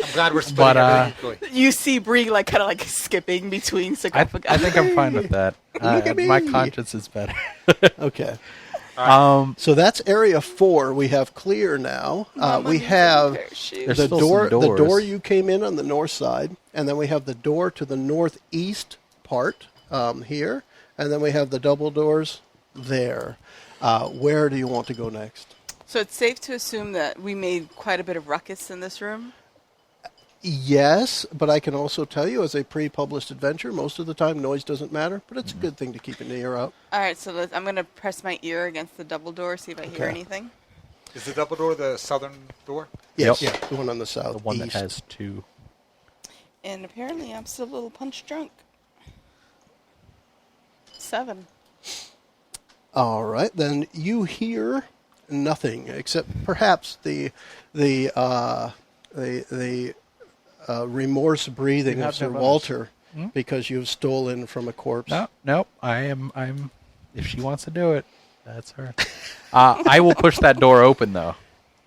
I'm glad we're splitting But, everything equally. You see Bree like kind of like skipping between I sarcophagi. think I'm fine with that. Look at My me. conscience is better. Okay. Um, So that's area 4. We have clear now. Mama We needs a have pair of shoes. There's the still some door. The doors. door you came in on the north side, and then we have the door to the northeast part here, and then we have the double doors there. Where do you want to go next? So it's safe to assume that we made quite a bit of ruckus in this room. Yes, but I can also tell you, as a pre-published adventure, most of the time noise doesn't matter, but it's a good thing to keep an ear out. All right, so I'm going to press my ear against the double door, see if I hear Okay. anything. Is the double door the southern door? Yes, Yep. the one on the south. the one that east. has 2. And apparently I'm still a little punch drunk. 7. All right, then you hear nothing except perhaps the remorse breathing You of have Sir no bonus. Walter Hmm? because you've stolen from a corpse. No. I'm. If she wants to do it, that's her. I will push that door open though.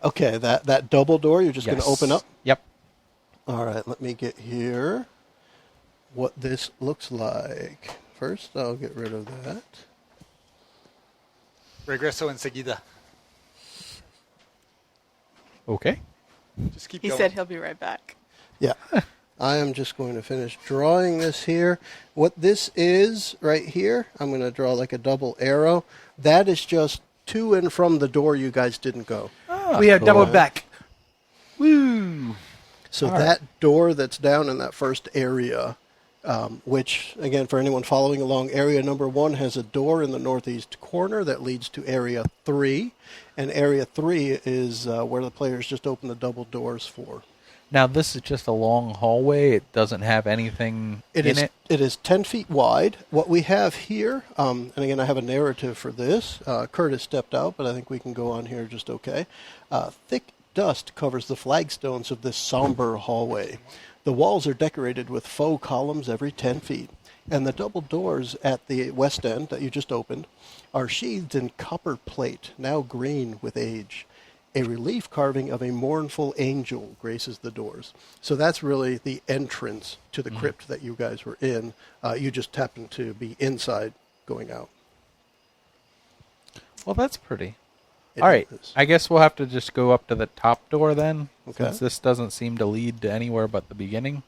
Okay, that double door you're just going to Yes. open up. Yep. All right, let me get here what this looks like. First, I'll get rid of that. Regreso enseguida. Okay. Just keep He going. said he'll be right back. Yeah. I am just going to finish drawing this here. What this is right here, I'm going to draw like a double arrow. That is just to and from the door you guys didn't go. we have cool. double back. Woo! So All right. that door that's down in that first area which, again, for anyone following along, area number 1 has a door in the northeast corner that leads to area 3, and area 3 is where the players just open the double doors for. Now, this is just a long hallway. It doesn't have anything in it. It is 10 feet wide. What we have here, and again, I have a narrative for this. Kurt has stepped out, but I think we can go on here just okay. Thick dust covers the flagstones of this somber hallway. The walls are decorated with faux columns every 10 feet, and the double doors at the west end that you just opened are sheathed in copper plate, now green with age. A relief carving of a mournful angel graces the doors. So that's really the entrance to the crypt that you guys were in. You just happened to be inside going out. Well, that's pretty. It All right. is. I guess we'll have to just go up to the top door then, Okay. since this doesn't seem to lead to anywhere but the beginning.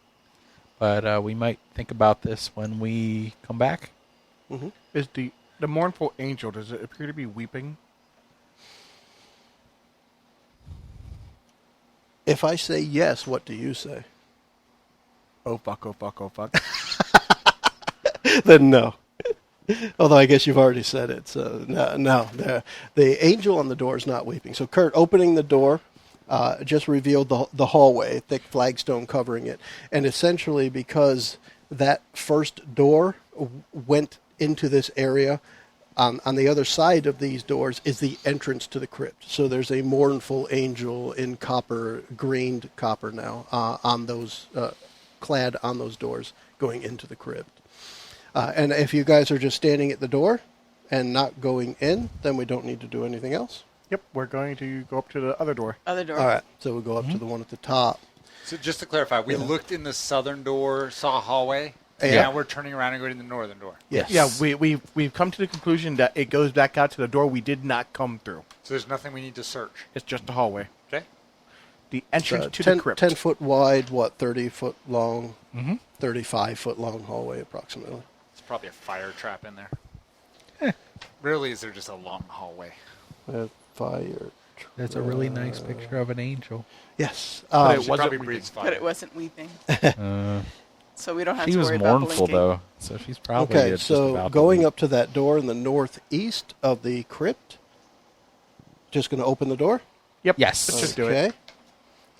But we might think about this when we come back. Mm-hmm. Is the mournful angel, does it appear to be weeping? If I say yes, what do you say? Oh, fuck, oh, fuck, oh, fuck. Then no. Although I guess you've already said it. So no. The angel on the door is not weeping. So Kurt, opening the door, just revealed the hallway, thick flagstone covering it. And essentially because that first door went into this area, on the other side of these doors is the entrance to the crypt. So there's a mournful angel in copper, grained copper now, on those, clad on those doors going into the crypt. And if you guys are just standing at the door and not going in, then we don't need to do anything else. Yep, we're going to go up to the other door. Other door. All right, so we'll go up to the one at the top. So just to clarify, we looked in the southern door, saw a hallway. Yeah. Now we're turning around and going to the northern door. Yes. Yeah, we've come to the conclusion that it goes back out to the door we did not come through. So there's nothing we need to search. It's just a hallway. Okay. The entrance to 10, the crypt. 10 foot wide, 30 foot long, Mm-hmm. 35 foot long hallway approximately. There's probably a fire trap in there. Really, is there just a long hallway? Fire. There's a really nice picture of an angel. Yes. But it She wasn't probably weeping. breathes fire. But it wasn't weeping. So we don't have She to was worry about mournful, blinking. though, so she's probably Okay, just so about to going leave. up to that door in the northeast of the crypt, just going to open the door? Yep. Yes. Let's just do Okay. it.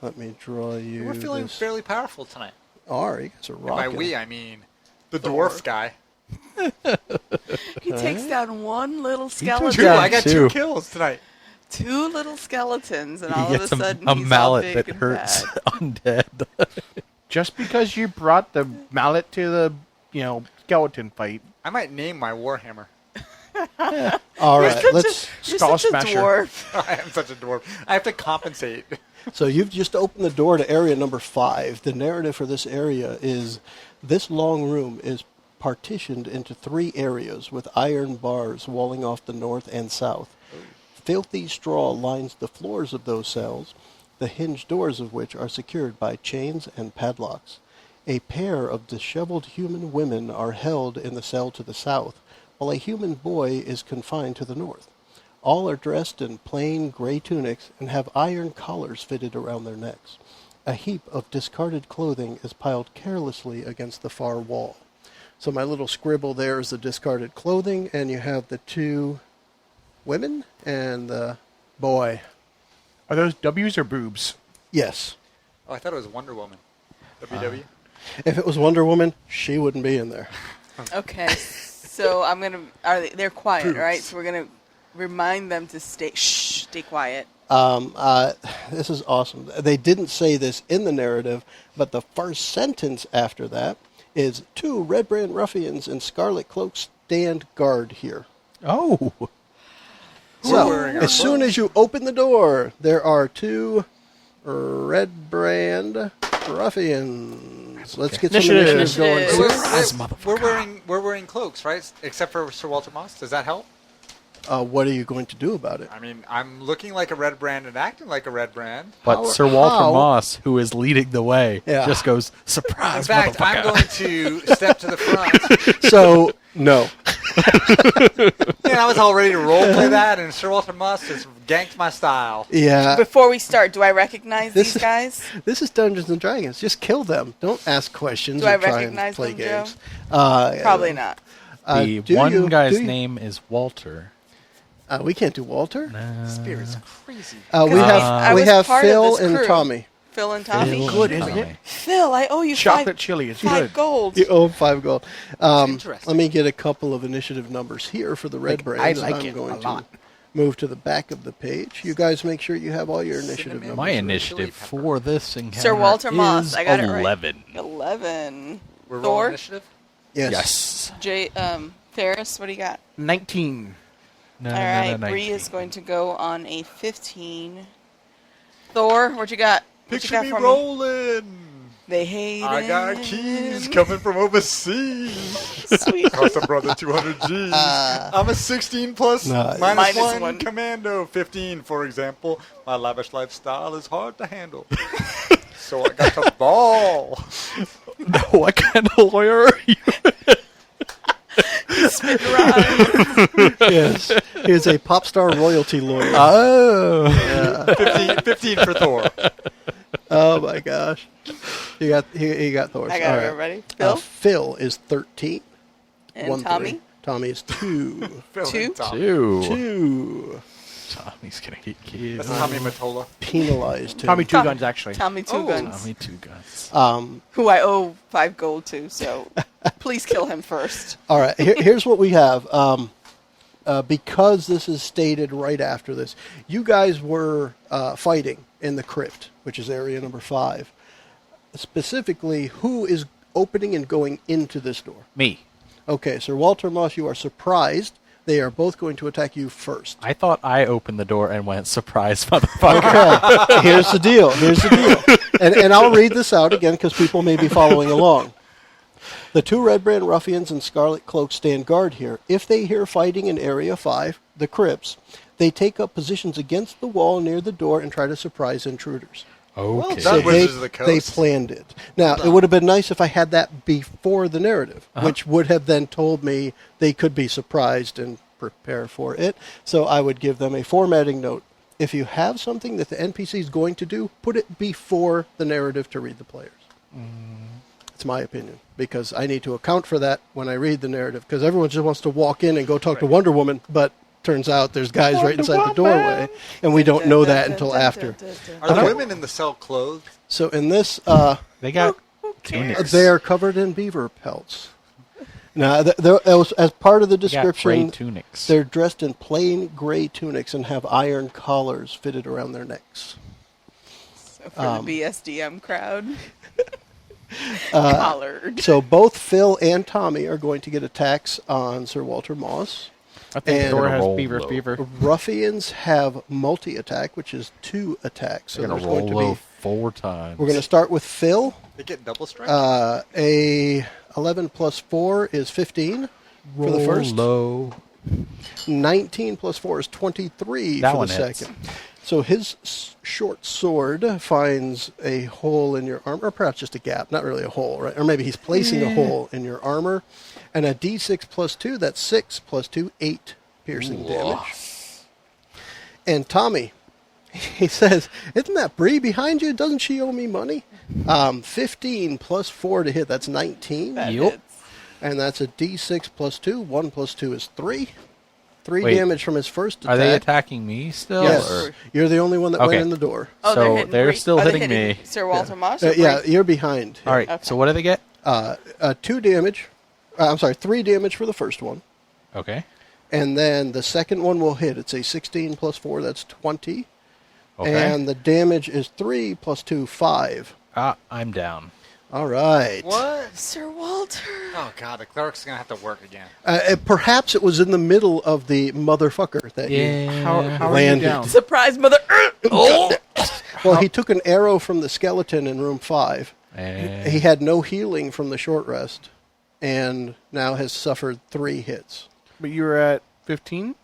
Let me draw you We're feeling this. fairly powerful tonight. You guys are And by rocking. we, I mean the dwarf guy. He takes down one little took skeleton. down I got two. 2 kills tonight. 2 little skeletons, and He all of a gets sudden a he's all mallet big that and hurts bad. undead. Just because you brought the mallet to the, skeleton fight. I might name my warhammer. All right, let's. You're Skull such Smasher. a dwarf. I am such a dwarf. I have to compensate. So you've just opened the door to area number 5. The narrative for this area is this long room is partitioned into 3 areas with iron bars walling off the north and south. Filthy straw lines the floors of those cells, the hinged doors of which are secured by chains and padlocks. A pair of disheveled human women are held in the cell to the south, while a human boy is confined to the north. All are dressed in plain gray tunics and have iron collars fitted around their necks. A heap of discarded clothing is piled carelessly against the far wall. So my little scribble there is the discarded clothing, and you have the 2 women and the boy. Are those W's or boobs? Yes. Oh, I thought it was Wonder Woman. WW? If it was Wonder Woman, she wouldn't be in there. Okay, so I'm gonna. They're quiet, right? So we're gonna remind them to stay quiet. This is awesome. They didn't say this in the narrative, but the first sentence after that is 2 Red Brand ruffians in scarlet cloaks stand guard here. Oh. So, wearing our as soon as you open the door, there are 2 Red Brand ruffians. Let's get some Initiative. initiatives going. Initiative. We're wearing cloaks, right? Except for Sir Walter Moss. Does that help? What are you going to do about it? I mean, I'm looking like a red brand and acting like a red brand. But How- Sir Walter how- Moss, who is leading the way, Yeah. just goes, In surprise, fact, I'm motherfucker. going to step to the front. So, no. Man, I was all ready to roleplay that, and Sir Walter Moss just ganked my style. Yeah. Before we start, do I recognize these guys? This is Dungeons and Dragons. Just kill them. Don't ask questions. Do I or try recognize and play them, games. Probably not. The one guy's name is Walter. We can't do Walter. Spear is crazy. We have part of Phil this and crew. Tommy. Phil and Tommy. Good, isn't it? Phil, I owe you Chocolate chili is five good. gold. You owe 5 gold. Interesting. Let me get a couple of initiative numbers here for the red brands. I like I'm it going a lot. to move to the back of the page. You guys make sure you have all your initiative Cinnamon. numbers. My Chili initiative pepper. for this encounter Sir Walter Moss. is I got it right. 11. 11. We're rolling Thor, initiative? Yes. Ferris, what do you got? 19. No, All right, Bree is going to go on a 15. Thor, what you got? What you Picture got me for rolling. They hate I got it. keys coming from overseas. Sweet. Cost a brother 200 G's. I'm a 16 plus Nice. minus Minus 1 one. commando. 15, for example. My lavish lifestyle is hard to handle. So I got to ball. What kind of lawyer are you? Spit rhyme. Yes. Here's a pop star royalty lawyer. Oh. 15 for Thor. Oh my gosh. He got Thor's. I got All it right. already. Phil Phil is 13. and 1, Tommy. 3. Tommy is 2. Phil Two? and Tom. 2. Tommy's gonna get killed. That's Tommy Mottola. Penalized him. Tommy Two Guns, actually. Tommy Two Guns, Tommy two guns. who I owe 5 gold to. So please kill him first. All right, here's what we have. Because this is stated right after this, you guys were fighting in the crypt, which is area number 5. Specifically, who is opening and going into this door? Me. Okay, Sir Walter Moss, you are surprised. They are both going to attack you first. I thought I opened the door and went, surprise, motherfucker. Okay, here's the deal. And I'll read this out again because people may be following along. The 2 Red Brand Ruffians in Scarlet Cloaks stand guard here. If they hear fighting in Area 5, the crypts, they take up positions against the wall near the door and try to surprise intruders. Okay. done. Wizards of the Coast. They planned it. Now, it would have been nice if I had that before the narrative, which would have then told me they could be surprised and prepare for it. So I would give them a formatting note. If you have something that the NPC is going to do, put it before the narrative to read the players. It's my opinion, because I need to account for that when I read the narrative, because everyone just wants to walk in and go talk to Wonder Woman, but turns out there's guys right inside the doorway, and we don't know that until after. Are the women in the cell clothed? So in this, They got tunics. they are covered in beaver pelts. Now, as part of the They got gray description, tunics. they're dressed in plain gray tunics and have iron collars fitted around their necks. So for the BSDM crowd. Collared. So both Phil and Tommy are going to get attacks on Sir Walter Moss. I think And- Thor has Roll beaver low. fever. Ruffians have multi-attack, which is 2 attacks. So They're there's gonna going roll to low be. 4 times. We're going to start with Phil. They get double strike? A 11 plus 4 is 15 for the Roll first. low. 19 plus 4 is 23 That for one the hits. second. So his short sword finds a hole in your armor, or perhaps just a gap, not really a hole, right? Or maybe he's placing a hole in your armor. And a d6 plus 2, that's 6 plus 2, 8 piercing damage. And Tommy, he says, isn't that Bree behind you? Doesn't she owe me money? 15 plus 4 to hit, that's 19. That Yup. hits. And that's a d6 plus 2. 1 plus 2 is 3. 3 Wait. damage from his first attack. Are they attacking me still? Yes. or- You're the only one that Okay. went in the door. Oh, So hitting they're Bree. still Are they hitting me. Sir Walter Moss? Yeah, you're behind. All right. Okay. So what do they get? 2 damage. 3 damage for the first one. Okay. And then the second one will hit. It's a 16 plus 4, that's 20. Okay. And the damage is 3 plus 2, 5. I'm down. All right. What? Sir Walter. Oh, God, the cleric's going to have to work again. Perhaps it was in the middle of the motherfucker that How are Landed. you down? Surprise, mother. Oh! Well, he took an arrow from the skeleton in room 5. And He had no healing from the short rest, and now has suffered 3 hits. But you were at 15?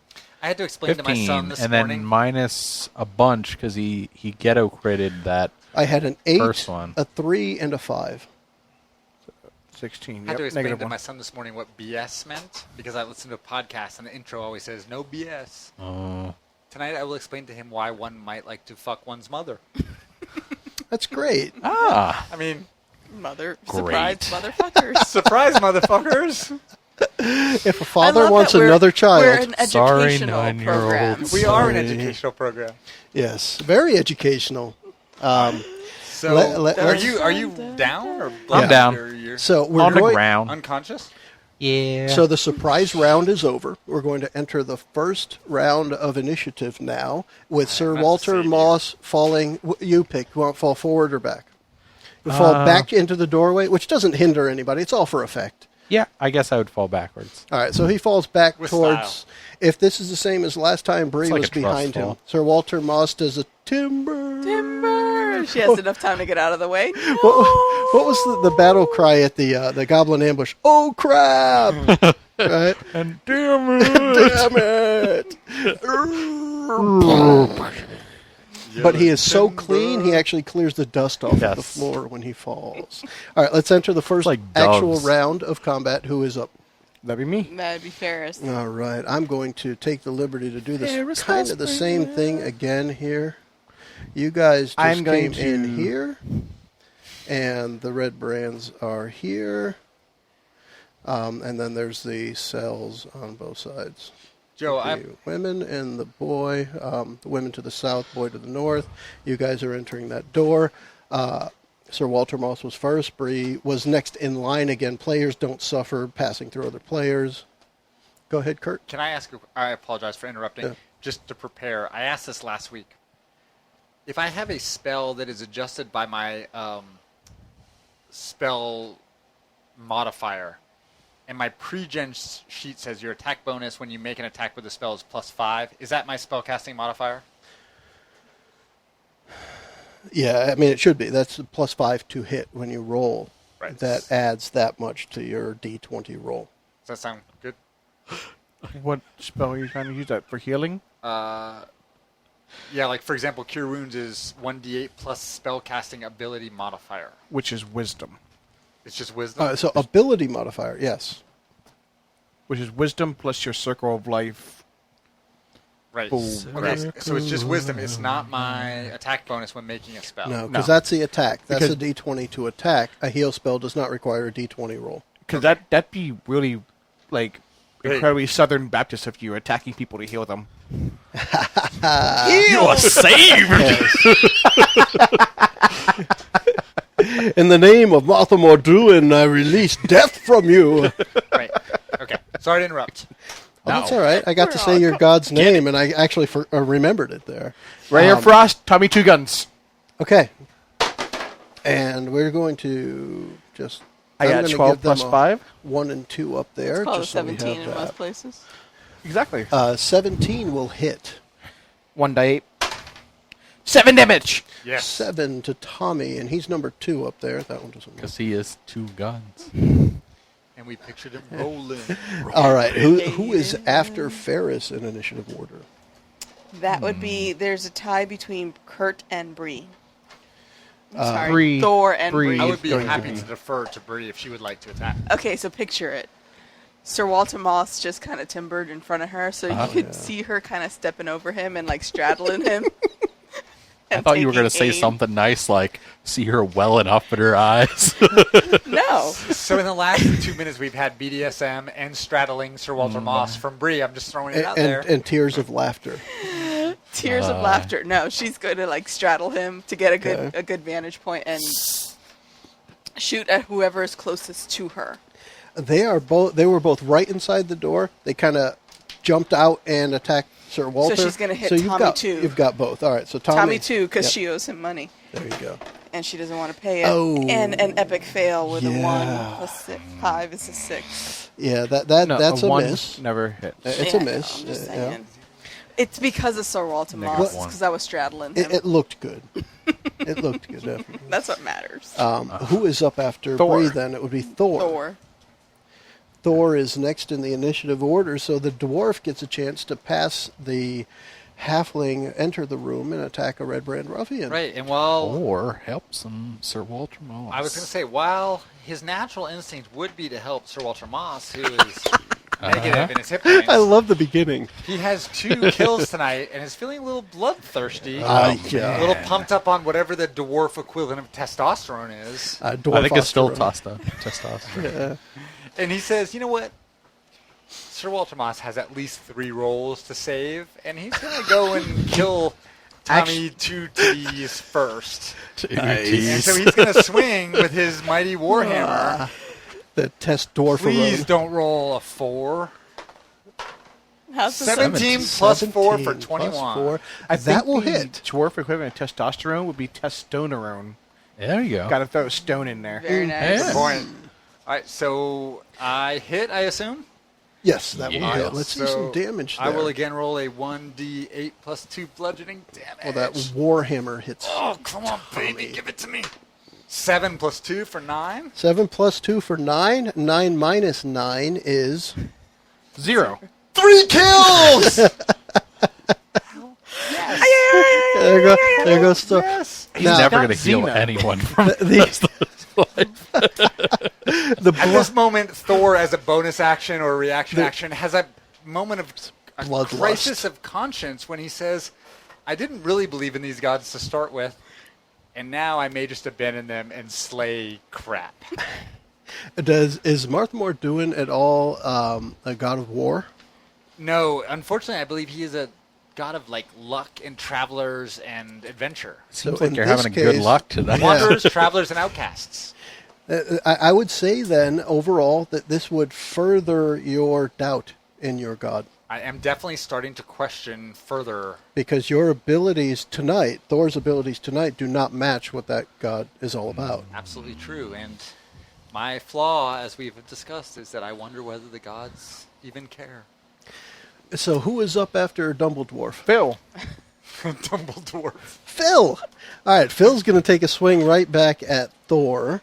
I had to explain to my 15, son this and morning. then minus a bunch because he ghetto critted that. I had an 8, First one. a 3, and a 5. 16. I had Yep, to explain negative to 1. my son this morning what BS meant because I listened to a podcast and the intro always says no BS. Tonight I will explain to him why one might like to fuck one's mother. That's great. Ah. I mean, Surprise motherfuckers. surprise, motherfuckers! If a I father love wants that we're another child, We're an Sorry, educational 9-year-old. program. We are an Sorry. educational program. yes, very educational. So, Let- are let's- you down or I'm down. or you're So we're On the going. ground. unconscious? Yeah. So the surprise round is over. We're going to enter the first round of initiative now, with Sir must Walter save you. Moss falling. You pick. You want to fall forward or back? You fall back into the doorway, which doesn't hinder anybody. It's all for effect. yeah, I guess I would fall backwards. All right, so he falls back With towards. style. If this is the same as last time, Bree It's like was a trust behind him. fall. Sir Walter Moss does a timber. Timber. She has enough time to get out of the way. What was the battle cry at the goblin ambush? Oh crap! Right? And damn it! Damn it! But he is so clean, he actually clears the dust off of the Yes. floor when he falls. All right, let's enter the first Like actual doves. round of combat. Who is up? That'd be me. That'd be Ferris. All right, I'm going to take the liberty to do this Ferris kind of the same thing again here. You guys just I'm going came in to- here, and the red brands are here. And then there's the cells on both sides. Joe, The women and the boy, the women to the south, boy to the north. You guys are entering that door. Sir Walter Moss was first. Bree was next in line again. Players don't suffer passing through other players. Go ahead, Kurt. can I ask? I apologize for interrupting. Yeah. Just to prepare, I asked this last week. If I have a spell that is adjusted by my spell modifier, and my pre-gen sheet says your attack bonus when you make an attack with the spell is +5, is that my spellcasting modifier? Yeah, I mean, it should be. That's a +5 to hit when you roll. Right. That adds that much to your D20 roll. Does that sound good? What spell are you trying to use that for healing? Yeah, like for example, Cure Wounds is 1d8 plus spellcasting ability modifier. Which is wisdom. It's just wisdom. So ability modifier, yes. Which is wisdom plus your circle of life. Right. Boom. Okay, so it's just wisdom. It's not my attack bonus when making a spell. No, because No. that's the attack. That's Because- a D20 to attack. A heal spell does not require a D20 roll. Because that'd be really, like, Hey. incredibly Southern Baptist if you're attacking people to heal them. You are saved! In the name of Martha Morduin, I release death from you. Right. Okay. Sorry to interrupt. Oh, that's all right. I got to say your god's name, and I actually remembered it there. Rayer Frost, Tommy Two Guns. Okay. And we're going to just... I I'm got gonna 12 give them plus a 5. 1 and 2 up there. It's called a just so we 17 have in most that. places. Exactly. 17 will hit. 1d8. 7 damage. Yes. 7 to Tommy, and he's number 2 up there. That one doesn't work. Because he has 2 guns. And we pictured him rolling. All right. Who is after Ferris in initiative order? That would be, there's a tie between Kurt and Bree. I'm sorry, Bree- Thor and Bree- Bree. I would be going to happy be- to defer to Bree if she would like to attack. Okay, so picture it. Sir Walter Moss just kind of timbered in front of her, so you could see her kind of stepping over him and like straddling him. I thought you were going to taking say aim. something nice like, see her welling up in her eyes. No. So in the last 2 minutes, we've had BDSM and straddling Sir Walter Moss from Bree. I'm just throwing it out there. And tears of laughter. Tears of laughter. No, she's going to like straddle him to get a good vantage point and shoot at whoever is closest to her. They were both right inside the door. They kind of jumped out and attacked Sir Walter. she's gonna hit you've Tommy got, too. You've got both. All right. So Tommy too, because Yep. she owes him money. There you go. And she doesn't want to pay it. Oh. And an epic fail with a 1 Yeah. plus 5 is a 6. Yeah. That's a 1 miss. never hits. It's Yeah, a miss. I'm just Yeah. saying. It's because of Sir Walter Negative Moss. one. Because I was straddling him. It looked good. It looked good, definitely. That's what matters. Who is up after Thor. Bree then? It would be Thor. Thor. Thor is next in the initiative order, so the dwarf gets a chance to pass the halfling enter the room and attack a Red Brand Ruffian. Right, and while Or help some Sir Walter Moss. I was going to say, while his natural instinct would be to help Sir Walter Moss, who is negative in his hit points, I love the beginning. he has 2 kills tonight and is feeling a little bloodthirsty. Yeah. A little pumped up on whatever the dwarf equivalent of testosterone is. I think it's still Dwarfosterone. testosterone. Yeah. And he says, you know what? Sir Walter Moss has at least 3 rolls to save, and he's going to go and kill Tommy 2 T's first. And so he's going to swing with his mighty warhammer. The test dwarf. Please don't roll a 4. How's the 17 plus 4 for 21. That will hit. Dwarf equivalent of testosterone would be testosterone. There you go. Got to throw a stone in there. Very nice. Yeah. Good point. All right, so I hit, I assume? Yes, that will Yeah. hit. Let's see some damage there. I will again roll a 1d8 plus 2 bludgeoning damage. Well, that warhammer hits. Oh, come on, baby, give it to me. 7 plus 2 for 9. 7 plus 2 for 9. 9 minus 9 is 0. 3 kills! There you go. There goes. So, Yes. He's Now- never going to Not heal Xena. anyone from the At this moment, Thor, as a bonus action or a reaction The- action, has a moment of a Bloodlust. crisis of conscience when he says, I didn't really believe in these gods to start with, and now I may just abandon them and slay crap. is Marthmore doing at all a god of war? No, unfortunately, I believe he is a god of like luck and travelers and adventure. Seems So like in you're this having a good case- luck today. Yeah. Wanderers, travelers, and outcasts. I would say then, overall, that this would further your doubt in your god. I am definitely starting to question further. Because your abilities tonight, Thor's abilities tonight, do not match what that god is all about. Absolutely true. And my flaw, as we've discussed, is that I wonder whether the gods even care. So who is up after Dumbledore? Phil. Dumbledore. Phil! All right, Phil's going to take a swing right back at Thor.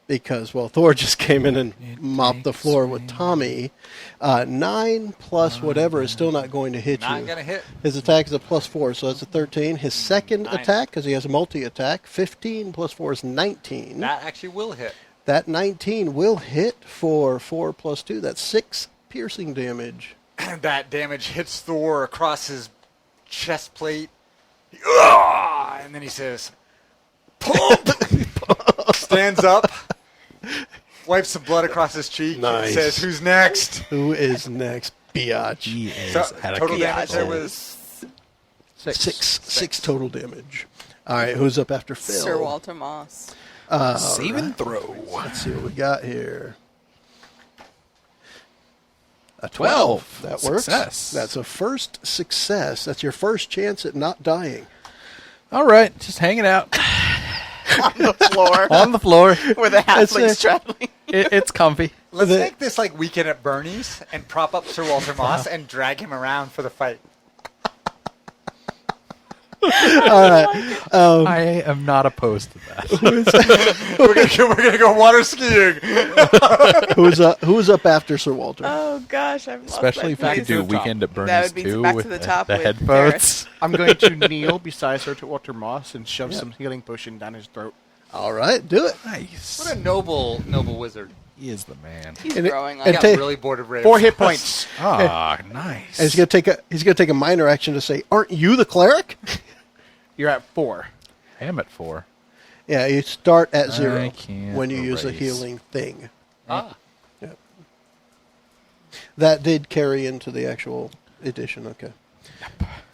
Because, well, Thor just came in and mopped the floor with Tommy. 9 plus whatever is still not going to hit you. Not going to hit. His attack is a plus 4, so that's a 13. His second 9. attack, because he has a multi-attack, 15 plus 4 is 19. That actually will hit. That 19 will hit for 4 plus 2. That's 6 piercing damage. That damage hits Thor across his chest plate. And then he says, "Pump!" Stands up, wipes some blood across his cheek, and Nice. says, "Who's next?" Who is next? Biatch. He is So, had a total damage castle. there was 6 total damage. All right, who's up after Phil? Sir Walter Moss. Save and throw. Let's see what we got here. A 12. That works. Success. That's a first success. That's your first chance at not dying. All right, just hanging out On the floor on the floor. where the halfling's it. traveling. It's comfy. Let's The- make this like Weekend at Bernie's and prop up Sir Walter Moss and drag him around for the fight. I am not opposed to that. we're gonna go water skiing. Who's up after Sir Walter? Oh gosh, I've lost Especially my if I could place. do to the top. Weekend at Bernie's That would be too back to with the top the with headphones. I'm going to kneel beside Sir Walter Moss and shove some healing potion down his throat. All right, do it. Nice. What a noble wizard. He is the man. He's And it- growing and on I ta- got really bored of Raven. 4 hit points. Ah, nice. And he's gonna take a minor action to say, "Aren't you the cleric?" You're at 4. I am at 4. Yeah, you start at 0 can't when you use a erase. healing thing. Ah, That did carry into the actual edition. Okay.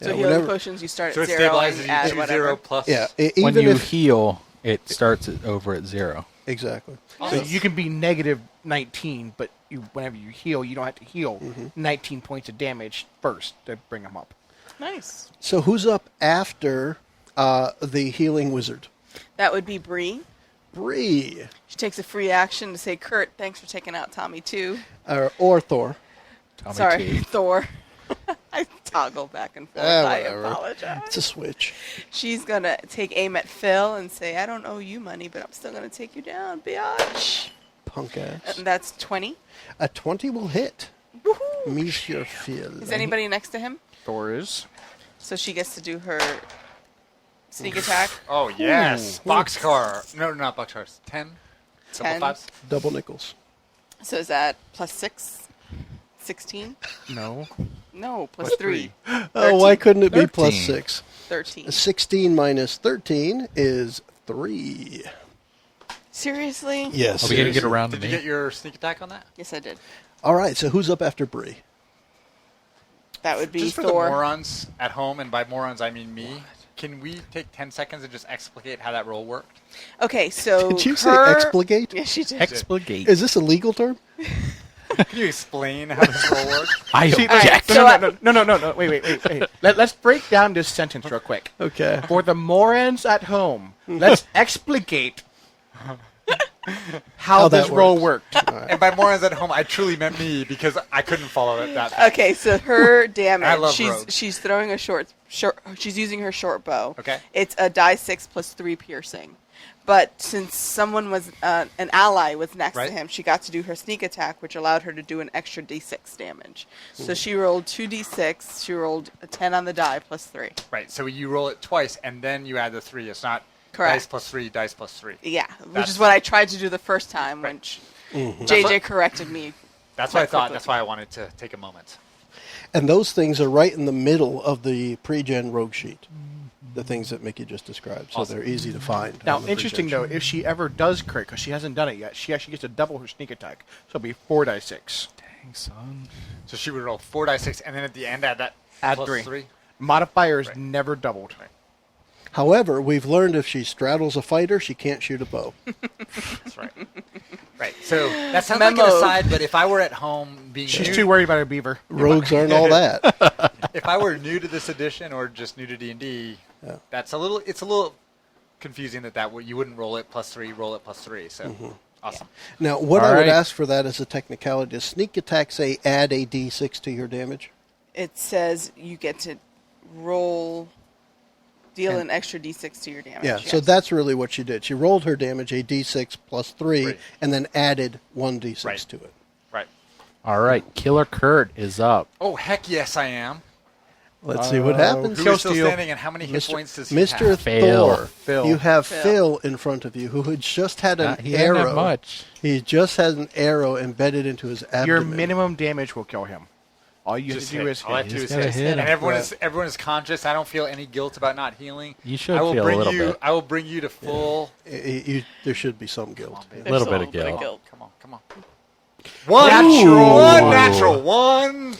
So Yeah, healing whenever- potions, you start so at it 0 stabilizes and you add to whatever. 0 plus. Yeah, When even you if heal, it starts over at 0. exactly. So you can be negative 19, but whenever you heal, you don't have to heal 19 points of damage first to bring them up. Nice. So who's up after the healing wizard? That would be Bree. Bree She takes a free action to say, "Kurt, thanks for taking out Tommy too." or Thor. Tommy Sorry, T. Thor. I toggle back and forth. I Whatever. apologize. It's a switch. She's gonna take aim at Phil and say, "I don't owe you money, but I'm still gonna take you down, biatch." Punk ass. And that's 20. A 20 will hit. Woohoo! Monsieur Phil. Is anybody next to him? Thor is. So she gets to do her sneak attack. Oh, yes. Boxcar. No, not boxcars. 10. 10. Double fives. Double nickels. So is that plus 6? 16? No. No, plus 3. Oh, why couldn't it be 13. plus 6? 13. 16 minus 13 is 3. Seriously? Yes. Are we going to get around to Did you me? get your sneak attack on that? Yes, I did. All right, so who's up after Bree? That would be Just for Thor. the morons at home, and by morons I mean me, can we take 10 seconds and just explicate how that roll worked? Okay, so Did you say her... explicate? Yes, she did. Explicate. Is this a legal term? Can you explain how this roll works? I Alright, object. so No. Wait. Let's break down this sentence real quick. Okay. For the morons at home, let's explicate how that this roll works. worked. And by morons at home, I truly meant me because I couldn't follow it that fast. Okay, so her I damage, love rogues. she's throwing a short, she's using her short bow. Okay. It's a die 6 plus 3 piercing. But since someone was, an ally was next Right. to him, she got to do her sneak attack, which allowed her to do an extra d6 damage. So she rolled 2d6, she rolled a 10 on the die plus 3. Right, so you roll it twice, and then you add the 3. It's not Correct. dice plus 3, dice plus 3. Yeah, which That's- is what I tried to do the first time when JJ corrected me. That's what I Quite thought. quickly. That's why I wanted to take a moment. And those things are right in the middle of the pre-gen rogue sheet. The things that Mickey just described. So Awesome. they're easy to find. Now, on the interesting pre-gen though, if she ever does crit, because she hasn't done it yet, she actually gets to double her sneak attack. So it'll be 4 die 6. Dang, son. So she would roll 4 dice 6, and then at the end add that Add plus 3. 3. Modifier is Right. never doubled. However, we've learned if she straddles a fighter, she can't shoot a bow. That's right. Right. So that sounds like Memo. an aside, but if I were at home being She's new, too worried about her beaver. Rogues aren't all that. if I were new to this edition or just new to D&D, Yeah. it's a little confusing that you wouldn't roll it plus 3, roll it plus 3. So awesome. Now, what All I would right. ask for that as a technicality, does sneak attack say add a d6 to your damage? It says you get to deal an extra d6 to your damage. Yeah, yes. so that's really what she did. She rolled her damage, a d6 plus 3, Right. and then added 1d6 Right. to it. Right. All right, Killer Kurt is up. Oh, heck yes, I am. Let's see what happens. Who Kill is still steal. standing, and how many hit points does he Mr. have? Phil. Thor, Phil. you have Phil. Phil in front of you, who had just had an He didn't arrow. have much. He just had an arrow embedded into his abdomen. Your minimum damage will kill him. All you have Just to do hit. is All I hit. have to do is gotta hit. hit him. And everyone is conscious. I don't feel any guilt about not healing. You should I will feel a bring little you. bit. I will bring you to full. There should be some guilt. baby. There's little bit a of guilt. guilt. Come on. One natural one.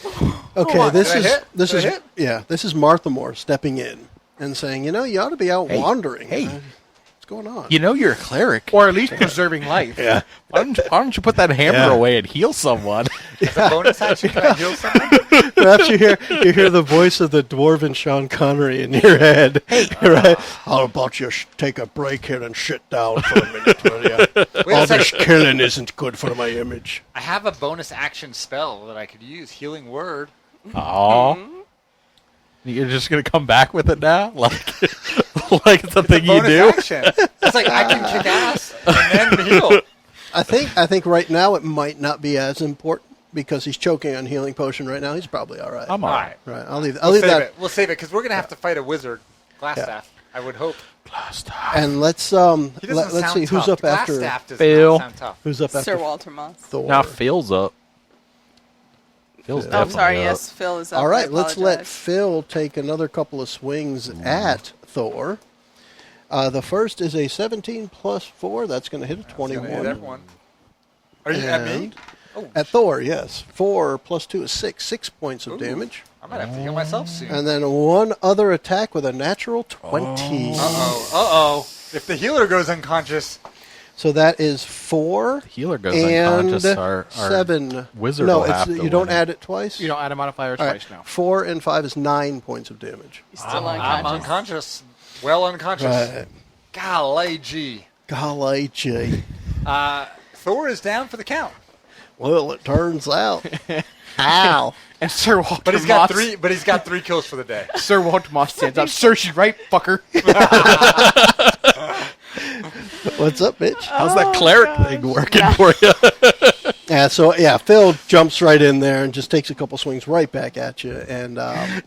Okay, on, this did I is hit? this Did is I hit? yeah, this is Martha Moore stepping in and saying, you ought to be out wandering. hey. What's going on? You know you're a cleric. Or at least preserving life. Yeah. Why don't you put that hammer Yeah. away and heal someone? As a bonus action, can I heal someone? Perhaps you hear the voice of the dwarven Sean Connery in your head. Hey, right? How about you take a break here and sit down for a minute, will you? Wait All a this second. killing isn't good for my image. I have a bonus action spell that I could use. Healing word. Aw. You're just gonna come back with it now, like it's a thing you Bonus do. action. It's like I can kick ass and then heal. I think right now it might not be as important because he's choking on healing potion right now. He's probably all right. I'm All all right. right. Right, I'll leave We'll save that. it. We'll save it because we're gonna have to fight a wizard, Glassstaff. I would hope. And let's He doesn't let's sound see who's tough. up after Glassstaff does Phil. not sound tough. who's up after Sir Walter Moss. Thor. Now Phil's up. Phil's Oh, definitely sorry. up. Yes, Phil is up. All I right, let's let apologize. Phil take another couple of swings at Thor. The first is a 17 plus 4. That's going to hit a It's gonna hit 21. everyone. Are you at me? And Oh, at Thor, yes. 4 plus 2 is 6. 6 points of damage. I might have to heal myself soon. And then one other attack with a natural 20. Uh-oh. If the healer goes unconscious, So that is 4 Healer goes and unconscious. Our 7. wizard no, will have to you don't win. add it twice? You don't add a modifier All right, twice now. 4 and 5 is 9 points of damage. He's still I'm unconscious. unconscious. Well unconscious. Right. Golly gee. Golly gee. Thor is down for the count. Well, it turns out. Ow. And Sir Walter But he's got Moss, three. But he's got 3 kills for the day. Sir Walter Moss stands up. Sir, she's right, fucker. What's up, bitch? How's that cleric thing working for you? Yeah, so Phil jumps right in there and just takes a couple swings right back at you, and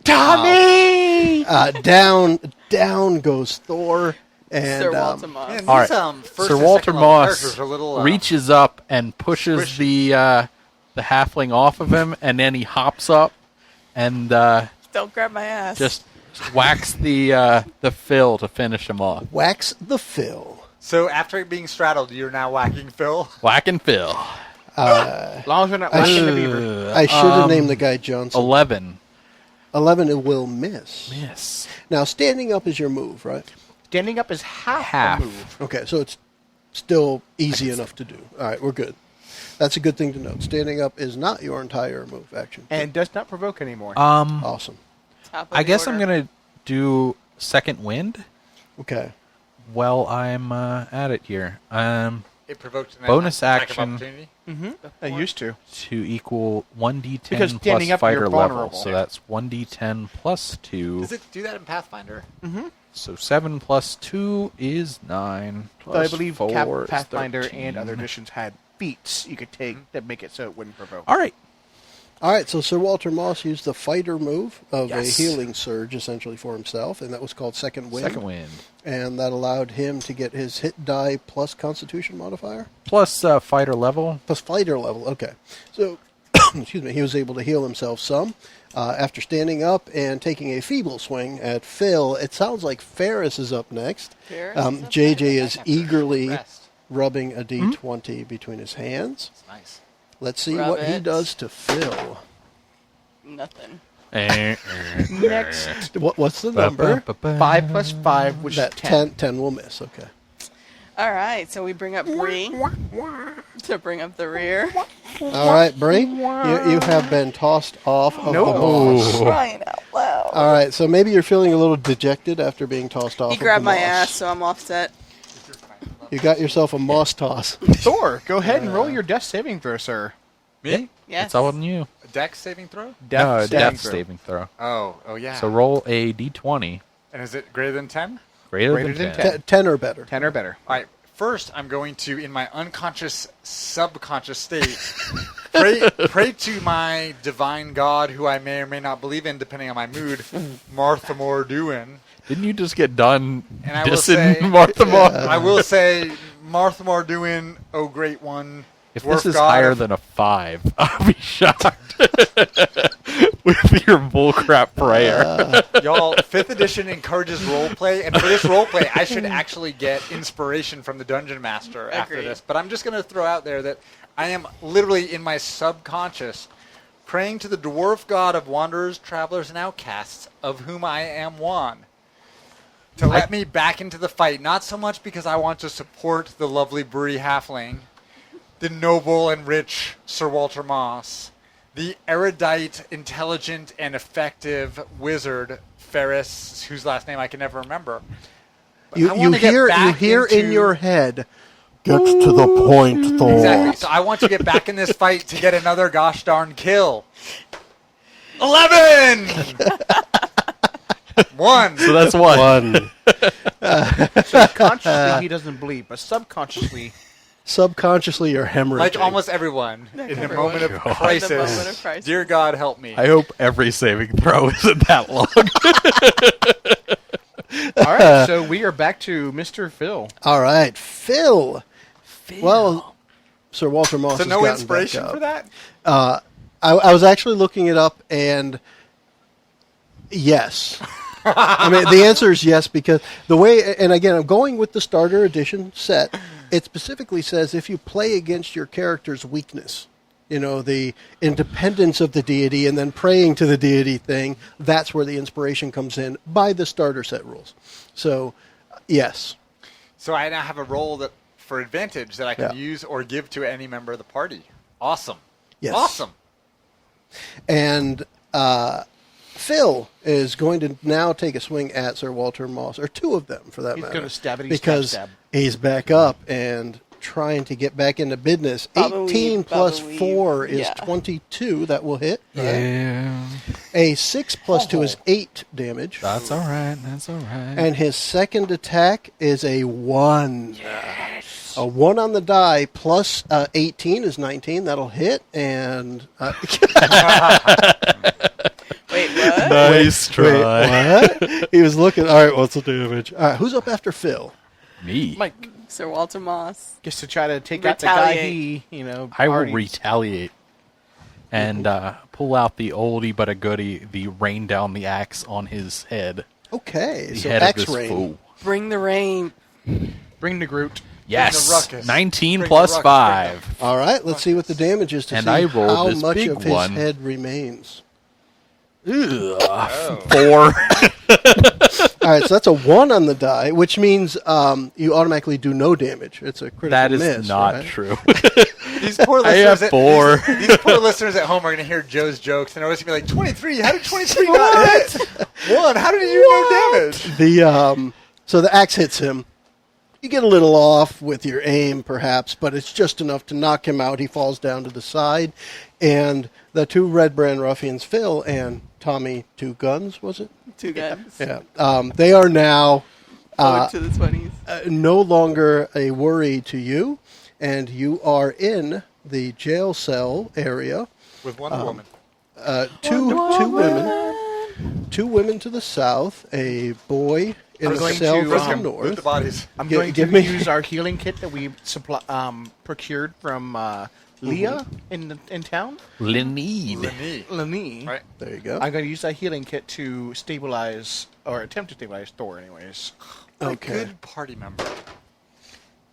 Tommy! down goes Thor, and Sir Walter Moss. Man, All these, right. first Sir and Walter second level Moss characters are a little, reaches up and pushes squishy. the halfling off of him, and then he hops up and Don't grab my ass. just whacks the Phil to finish him off. wax the Phil. So after being straddled, you're now whacking Phil. Whacking Phil. As long as we're not whacking the beaver. I should have named the guy Johnson. 11. 11 it will miss. Yes. Now, standing up is your move, right? Standing up is half Half. a move. Okay, so it's still easy enough to do. All right, we're good. That's a good thing to note. Standing up is not your entire move action. And does not provoke anymore. Awesome. Top of I the guess I'm order. going to do Second Wind Okay. while I'm at it here. It provoked an Bonus attack of action. opportunity. I used to. To equal 1d10 Because plus standing up, fighter you're level. vulnerable. So that's 1d10 plus 2. Does it do that in Pathfinder? So 7 plus 2 is 9. Though Plus I believe 4 is Pathfinder 13. and other editions had feats you could take that make it so it wouldn't provoke. All right. All right, so Sir Walter Moss used the fighter move of Yes. a healing surge, essentially, for himself, and that was called Second Wind. Second Wind. And that allowed him to get his hit die plus Constitution modifier? Plus fighter level. Plus fighter level, okay. So, excuse me, he was able to heal himself some. After standing up and taking a feeble swing at Phil, it sounds like Ferris is up next. Ferris is up JJ next. is eagerly Rest. rubbing a D20 between his hands. It's nice. Let's see Rub what he it. does to Phil. Nothing. Next, What's the number? 5 plus 5, which That is 10. 10 will miss, okay. All right, so we bring up Bree to bring up the rear. All right, Bree, you have been tossed off of No. the moss. Crying out loud. All right, so maybe you're feeling a little dejected after being tossed off He of grabbed the my moss. ass, so I'm offset. You got yourself a moss toss. Thor, go ahead and roll your death saving throw, sir. Me? Yes. It's all on you. A dex saving throw? No, death throw. saving throw. Oh yeah. So roll a d20 and is it greater than 10? greater, Greater than than 10. 10 or better. 10 or better. All right. First, I'm going to, in my unconscious, subconscious state, pray to my divine God, who I may or may not believe in, depending on my mood, Martha Morduin. Didn't you just get done And I will dissing say, Martha Moss? I will say, Martha Morduin, oh great one. If dwarf this is god higher of- than a 5, I'll be shocked with your bullcrap prayer. Y'all, 5th edition encourages roleplay, and for this roleplay, I should actually get inspiration from the Dungeon Master after Agreed. this. But I'm just going to throw out there that I am literally in my subconscious praying to the dwarf god of wanderers, travelers, and outcasts, of whom I am one, to let me back into the fight. Not so much because I want to support the lovely Bree Halfling, the noble and rich Sir Walter Moss, the erudite, intelligent, and effective wizard Ferris, whose last name I can never remember. But I You wanna get hear back in into- your head, get to the point, Thor. Exactly. So I want to get back in this fight to get another gosh darn kill. 11! 1. So that's one. Consciously, he doesn't bleed, but subconsciously, Subconsciously, you're hemorrhaging. Like almost everyone in the everyone. moment of In the crisis. moment of crisis. Dear God, help me. I hope every saving throw isn't that long. all right. So we are back to Mr. Phil. All right, Phil. Well, Sir Walter Moss So has no gotten inspiration back up. for that? I was actually looking it up, and yes. I mean, the answer is yes, because the way, and again, I'm going with the starter edition set. It specifically says if you play against your character's weakness, you know, the independence of the deity and then praying to the deity thing, that's where the inspiration comes in by the starter set rules. So, yes. So I now have a role that for advantage that I can Yeah. use or give to any member of the party. Awesome. Yes. Awesome. And Phil is going to now take a swing at Sir Walter Moss, or two of them for that He's matter. gonna stab it, he's because stab. he's back up and trying to get back into business. Baba 18 weave, plus Baba weave. 4 is Yeah. 22. That will hit. Right? Yeah. A 6 plus 2 is 8 damage. That's all right. That's all right. And his second attack is a 1. A 1 on the die plus 18 is 19. That'll hit. And Wait, what? Nice try. wait, what? He was looking. All right, what's the damage? All right, who's up after Phil? Me. Mike Sir Walter Moss. gets to try to take out the guy Retaliate. I will already- retaliate and pull out the oldie but a goodie, the rain down the axe on his head. Okay, The so head of this X-Ray. fool. Bring the rain. Bring the Groot. Yes. ruckus. 19 Bring plus the ruckus, 5. All right, let's see what the damage is to And see I rolled how this much big of his one. head remains. Ugh, 4. All right, so that's a 1 on the die, which means you automatically do no damage. It's a critical That is miss. not right? true. These poor I listeners. have 4. These poor listeners at home are going to hear Joe's jokes and they're always going to be like, 23. How did 23 not hit? 1. How did he do no damage? The so the axe hits him. You get a little off with your aim, perhaps, but it's just enough to knock him out. He falls down to the side, and the two Red Brand ruffians, Phil and Tommy Two Guns, was it? 2 guns. Yeah. They are now Forward to the 20s. no longer a worry to you, and you are in the jail cell area. With Wonder Woman. Two women to the south, a boy in I'm a going cell to, to Frisk the him. Loot the north. bodies. I'm Gi- going give to me- use our healing kit that we procured from Leah in town. Linneed. Lenny. Lenny. Right. There you go. I'm going to use that healing kit to stabilize, or attempt to stabilize Thor, anyways. A Okay. good party member.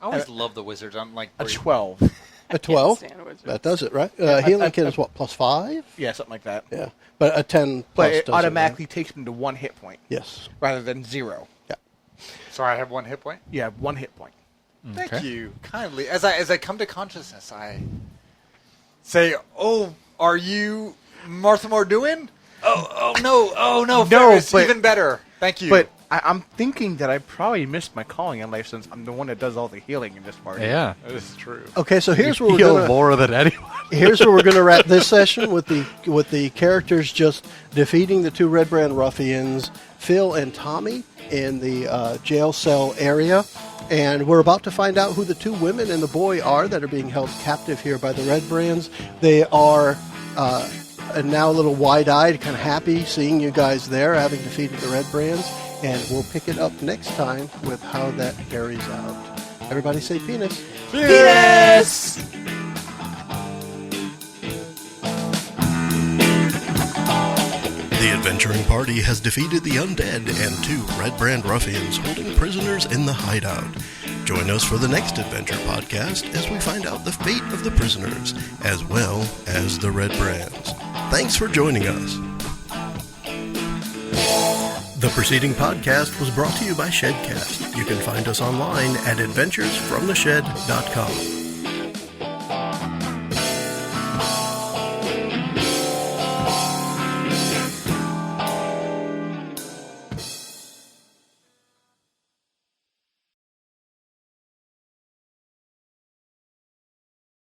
I always love the wizards. I'm like, A 12. A 12. stand wizards. That does it, right? I- Healing kit is what, plus 5? Yeah, something like that. Yeah. But a 10 But plus it does automatically takes him to 1 hit point Right? Yes. rather than 0. Yeah. so I have 1 hit point. Yeah, 1 hit point. Thank Okay. you kindly. As I come to consciousness, I say, "Oh, are you Martha Morduin? Oh no, Ferris, but- even better. Thank you." But I'm thinking that I probably missed my calling in life since I'm the one that does all the healing in this party. Yeah. that is true. Okay, so here's where we're Heal gonna more than anyone. here's where we're gonna wrap this session with the characters just defeating the two Red Brand ruffians, Phil and Tommy, in the jail cell area. And we're about to find out who the two women and the boy are that are being held captive here by the Red Brands. They are now a little wide-eyed, kind of happy seeing you guys there, having defeated the Red Brands. And we'll pick it up next time with how that carries out. Everybody say penis. Penis! The adventuring party has defeated the undead and two Red Brand ruffians holding prisoners in the hideout. Join us for the next adventure podcast as we find out the fate of the prisoners, as well as the Red Brands. Thanks for joining us. The preceding podcast was brought to you by Shedcast. You can find us online at adventuresfromtheshed.com.